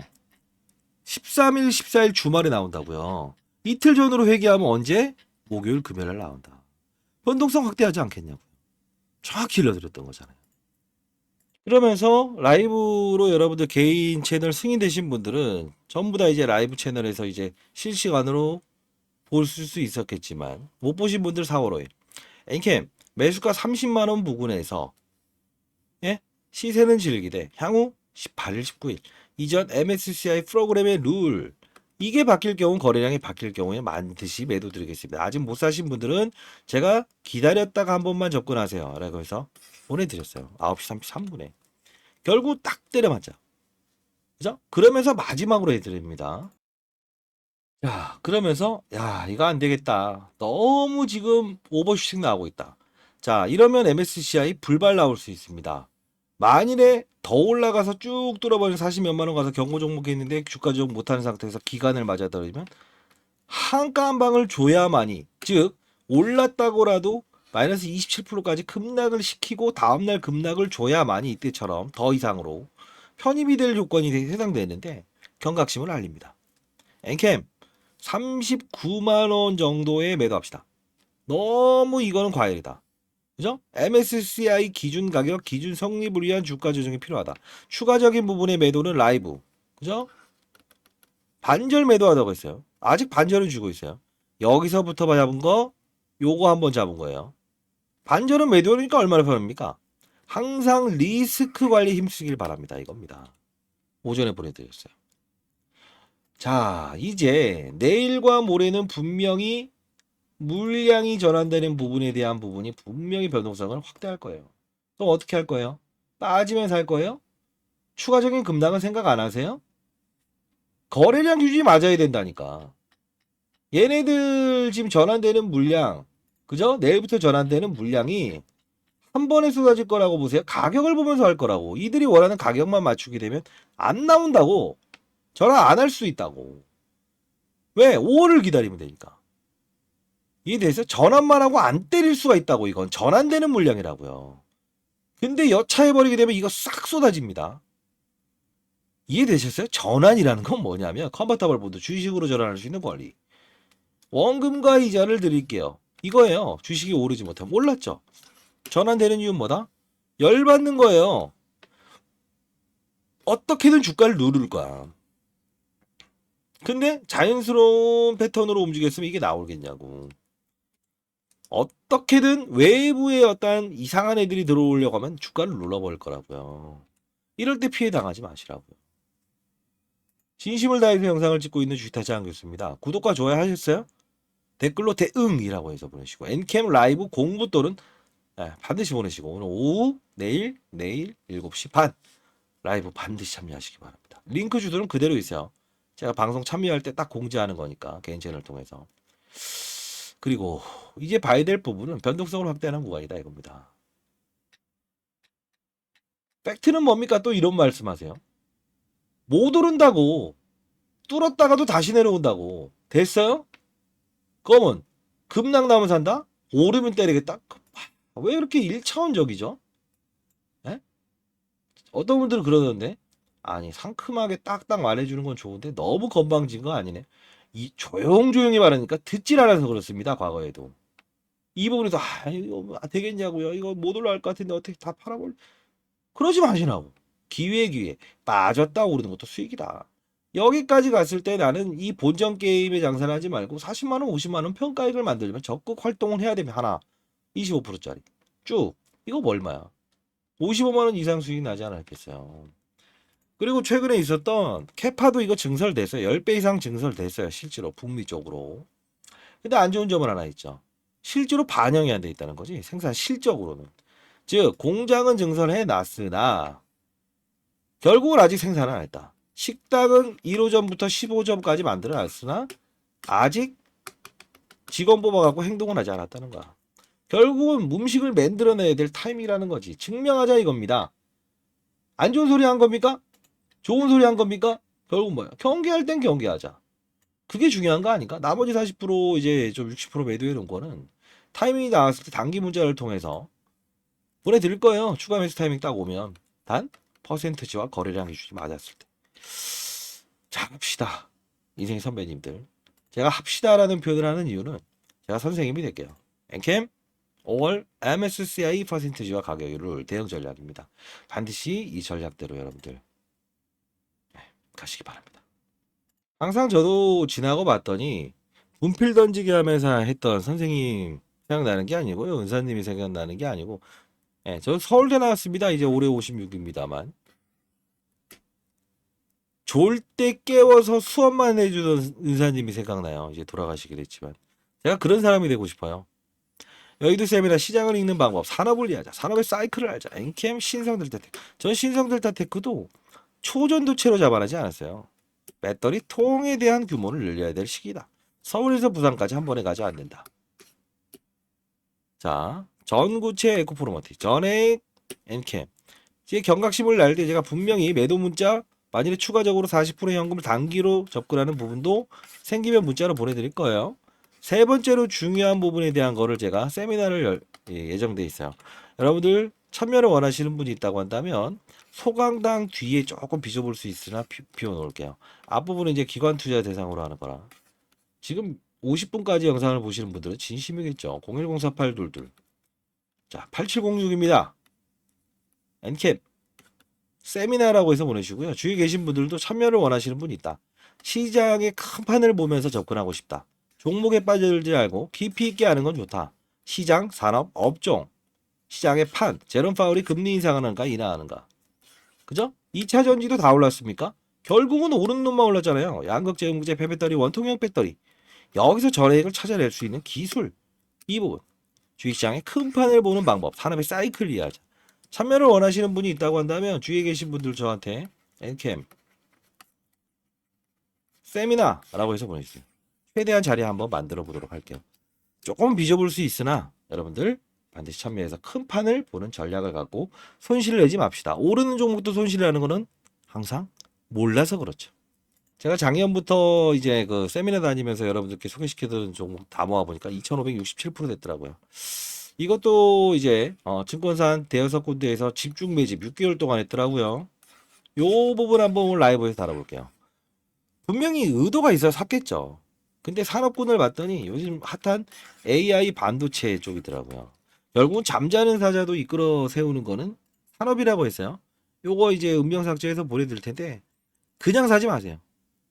13일, 14일 주말에 나온다고요. 이틀 전으로 회귀하면 언제? 목요일, 금요일에 나온다. 변동성 확대하지 않겠냐고. 정확히 일러드렸던 거잖아요. 그러면서 라이브로 여러분들 개인 채널 승인되신 분들은 전부 다 이제 라이브 채널에서 이제 실시간으로 볼 수 있었겠지만 못 보신 분들 4월 5일 엔캠 매수가 30만 원 부근에서 예? 시세는 즐기되 향후 18일 19일 이전 MSCI 프로그램의 룰 이게 바뀔 경우 거래량이 바뀔 경우에 반드시 매도 드리겠습니다. 아직 못 사신 분들은 제가 기다렸다가 한 번만 접근하세요 라고 해서 보내드렸어요. 9시 33분에 결국 딱 때려맞자. 그죠? 그러면서 마지막으로 해드립니다. 야, 그러면서 야, 이거 안 되겠다. 너무 지금 오버슈팅 나오고 있다. 자, 이러면 MSCI 불발 나올 수 있습니다. 만일에 더 올라가서 쭉 뚫어버린 40몇만 원 가서 경고 종목이 있는데 주가 조정 못하는 상태에서 기간을 맞아떨어지면 한가 한 방을 줘야만이 즉 올랐다고라도 마이너스 27%까지 급락을 시키고 다음날 급락을 줘야만이 이때처럼 더 이상으로 편입이 될 요건이 해당되는데 경각심을 알립니다. 엔캠 39만 원 정도에 매도합시다. 너무 이거는 과열이다. 그죠? MSCI 기준 가격, 기준 성립을 위한 주가 조정이 필요하다. 추가적인 부분의 매도는 라이브. 그죠? 반절 매도하다고 했어요. 아직 반절을 주고 있어요. 여기서부터 잡은 거, 요거 한번 잡은 거예요. 반절은 매도니까 얼마나 편합니까? 항상 리스크 관리 힘쓰길 바랍니다. 이겁니다. 오전에 보내드렸어요. 자, 이제 내일과 모레는 분명히 물량이 전환되는 부분에 대한 부분이 분명히 변동성을 확대할 거예요. 그럼 어떻게 할 거예요? 빠지면 살 거예요? 추가적인 급락은 생각 안 하세요? 거래량 유지 맞아야 된다니까. 얘네들 지금 전환되는 물량, 그죠? 내일부터 전환되는 물량이 한 번에 쏟아질 거라고 보세요. 가격을 보면서 할 거라고. 이들이 원하는 가격만 맞추게 되면 안 나온다고. 전환 안 할 수 있다고. 왜? 5월을 기다리면 되니까. 이해돼서 전환만 하고 안 때릴 수가 있다고. 이건 전환되는 물량이라고요. 근데 여차해버리게 되면 이거 싹 쏟아집니다. 이해되셨어요? 전환이라는 건 뭐냐면 컨버터블 본드 주식으로 전환할 수 있는 권리. 원금과 이자를 드릴게요. 이거예요. 주식이 오르지 못하면 몰랐죠? 전환되는 이유는 뭐다? 열받는 거예요. 어떻게든 주가를 누를 거야. 근데 자연스러운 패턴으로 움직였으면 이게 나오겠냐고. 어떻게든 외부의 어떤 이상한 애들이 들어오려고 하면 주가를 눌러버릴 거라고요. 이럴 때 피해 당하지 마시라고요. 진심을 다해서 영상을 찍고 있는 주식타자 교수입니다. 구독과 좋아요 하셨어요? 댓글로 대응이라고 해서 보내시고 엔캠 라이브 공부 또는 반드시 보내시고 오늘 오후 내일 7시 반 라이브 반드시 참여하시기 바랍니다. 링크 주소는 그대로 있어요. 제가 방송 참여할 때 딱 공지하는 거니까 개인 채널 통해서. 그리고 이제 봐야 될 부분은 변동성을 확대하는 구간이다 이겁니다. 팩트는 뭡니까? 또 이런 말씀하세요. 못 오른다고. 뚫었다가도 다시 내려온다고. 됐어요? 그러면 급락 나면 산다? 오르면 때리겠다? 왜 이렇게 1차원적이죠? 에? 어떤 분들은 그러던데 아니 상큼하게 딱딱 말해주는 건 좋은데 너무 건방진 거 아니네. 이 조용조용히 말하니까 듣질 않아서 그렇습니다. 과거에도. 이 부분에서 이거 되겠냐고요. 이거 못 올라갈 것 같은데 어떻게 다 팔아볼. 그러지 마시라고. 기회에 빠졌다 오르는 것도 수익이다. 여기까지 갔을 때 나는 이 본전 게임에 장사를 하지 말고 40만 원, 50만 원 평가액을 만들면 적극 활동을 해야 되면 하나 25%짜리 쭉 이거 뭐 얼마야? 55만 원 이상 수익이 나지 않았겠어요. 그리고 최근에 있었던 캐파도 이거 증설됐어요. 10배 이상 증설됐어요. 실제로 북미 쪽으로. 근데 안 좋은 점은 하나 있죠. 실제로 반영이 안 돼 있다는 거지. 생산 실적으로는. 즉 공장은 증설해 놨으나 결국은 아직 생산을 안 했다. 식당은 1호점부터 15점까지 만들어 놨으나 아직 직원 뽑아갖고 행동을 하지 않았다는 거야. 결국은 음식을 만들어내야 될 타임이라는 거지. 증명하자 이겁니다. 안 좋은 소리 한 겁니까? 좋은 소리 한 겁니까? 결국 뭐야? 경계할 땐 경계하자. 그게 중요한 거 아닌가? 나머지 40% 이제 좀 60% 매도해 놓은 거는 타이밍이 나왔을 때 단기 문자를 통해서 보내드릴 거예요. 추가 매수 타이밍 딱 오면. 단 퍼센트지와 거래량 기준이 맞았을 때. 자, 합시다. 인생 선배님들. 제가 합시다라는 표현을 하는 이유는 제가 선생님이 될게요. 엔캠 5월 MSCI 퍼센트지와 가격률 대응 전략입니다. 반드시 이 전략대로 여러분들 가시기 바랍니다. 항상 저도 지나고 봤더니 분필 던지기 하면서 했던 선생님 생각나는 게 아니고요. 은사님이 생각나는 게 아니고 저 서울대 나왔습니다. 이제 올해 56입니다만 졸 때 깨워서 수업만 해주던 은사님이 생각나요. 이제 돌아가시긴 했지만 제가 그런 사람이 되고 싶어요. 여의도 쌤이나 시장을 읽는 방법, 산업을 이해하자, 산업의 사이클을 알자, 엔캠 신성델타테크. 전 신성델타테크도 초전도체로 잡아내지 않았어요. 배터리 통에 대한 규모를 늘려야 될 시기다. 서울에서 부산까지 한 번에 가지 않는다. 자, 전구체 에코프로머티, 전액 엔캠. 이제 경각심을 날 때 제가 분명히 매도 문자, 만일에 추가적으로 40% 현금을 단기로 접근하는 부분도 생기면 문자로 보내드릴 거예요. 세 번째로 중요한 부분에 대한 거를 제가 세미나를 예정돼 있어요. 여러분들 참여를 원하시는 분이 있다고 한다면 소강당 뒤에 조금 비춰볼 수 있으나 비워놓을게요. 앞부분은 이제 기관 투자 대상으로 하는 거라. 지금 50분까지 영상을 보시는 분들은 진심이겠죠. 01048222. 자, 8706입니다. 엔캡 세미나라고 해서 보내시고요. 주위에 계신 분들도 참여를 원하시는 분이 있다. 시장의 큰 판을 보면서 접근하고 싶다. 종목에 빠져들지 말고 깊이 있게 하는 건 좋다. 시장, 산업, 업종, 시장의 판, 제롬 파울이 금리 인상하는가 인하하는가. 그죠? 2차 전지도 다 올랐습니까? 결국은 오르는 놈만 올랐잖아요. 양극재응제 폐배터리, 원통형 배터리. 여기서 전액을 찾아낼 수 있는 기술. 이 부분. 주식시장의 큰 판을 보는 방법. 산업의 사이클 이해하자. 참여를 원하시는 분이 있다고 한다면 주위에 계신 분들 저한테 엔캠 세미나라고 해서 보내주세요. 최대한 자리 한번 만들어 보도록 할게요. 조금 빚어볼 수 있으나 여러분들 반드시 참여해서 큰 판을 보는 전략을 갖고 손실을 내지 맙시다. 오르는 종목도 손실을 하는 거는 항상 몰라서 그렇죠. 제가 작년부터 이제 그 세미나 다니면서 여러분들께 소개시켜드린 종목 다 모아보니까 2567% 됐더라고요. 이것도 이제 증권사 대여섯 군데에서 집중 매집 6개월 동안 했더라고요. 요 부분 한번 라이브에서 다뤄볼게요. 분명히 의도가 있어서 샀겠죠. 근데 산업군을 봤더니 요즘 핫한 AI 반도체 쪽이더라고요. 결국은 잠자는 사자도 이끌어 세우는 거는 산업이라고 했어요. 요거 이제 음명 삭제해서 보내드릴 텐데 그냥 사지 마세요.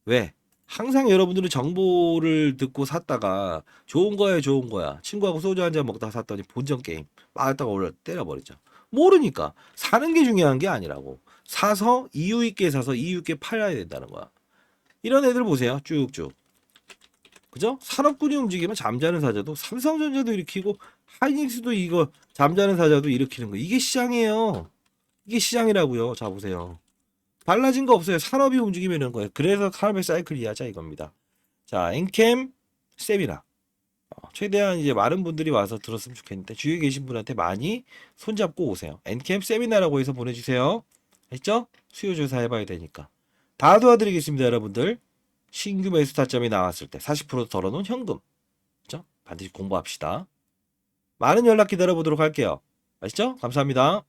왜? 항상 여러분들은 정보를 듣고 샀다가 좋은 거야 좋은 거야 친구하고 소주 한잔 먹다가 샀더니 본전 게임 막다가 올려 때려버리죠. 모르니까 사는 게 중요한 게 아니라고. 사서 이유 있게 사서 이유 있게 팔아야 된다는 거야. 이런 애들 보세요. 쭉쭉. 그죠? 산업군이 움직이면 잠자는 사자도 삼성전자도 일으키고 하이닉스도 이거 잠자는 사자도 일으키는 거. 이게 시장이에요. 이게 시장이라고요. 자 보세요. 달라진 거 없어요. 산업이 움직이면 이런 거예요. 그래서 산업의 사이클 이해하자 이겁니다. 자, 엔캠 세미나. 최대한 이제 많은 분들이 와서 들었으면 좋겠는데 주위에 계신 분한테 많이 손잡고 오세요. 엔캠 세미나라고 해서 보내주세요. 했죠? 수요 조사 해봐야 되니까. 다 도와드리겠습니다, 여러분들. 신규 매수 타점이 나왔을 때 40% 덜어놓은 현금. 그죠? 반드시 공부합시다. 많은 연락 기다려보도록 할게요. 아시죠? 감사합니다.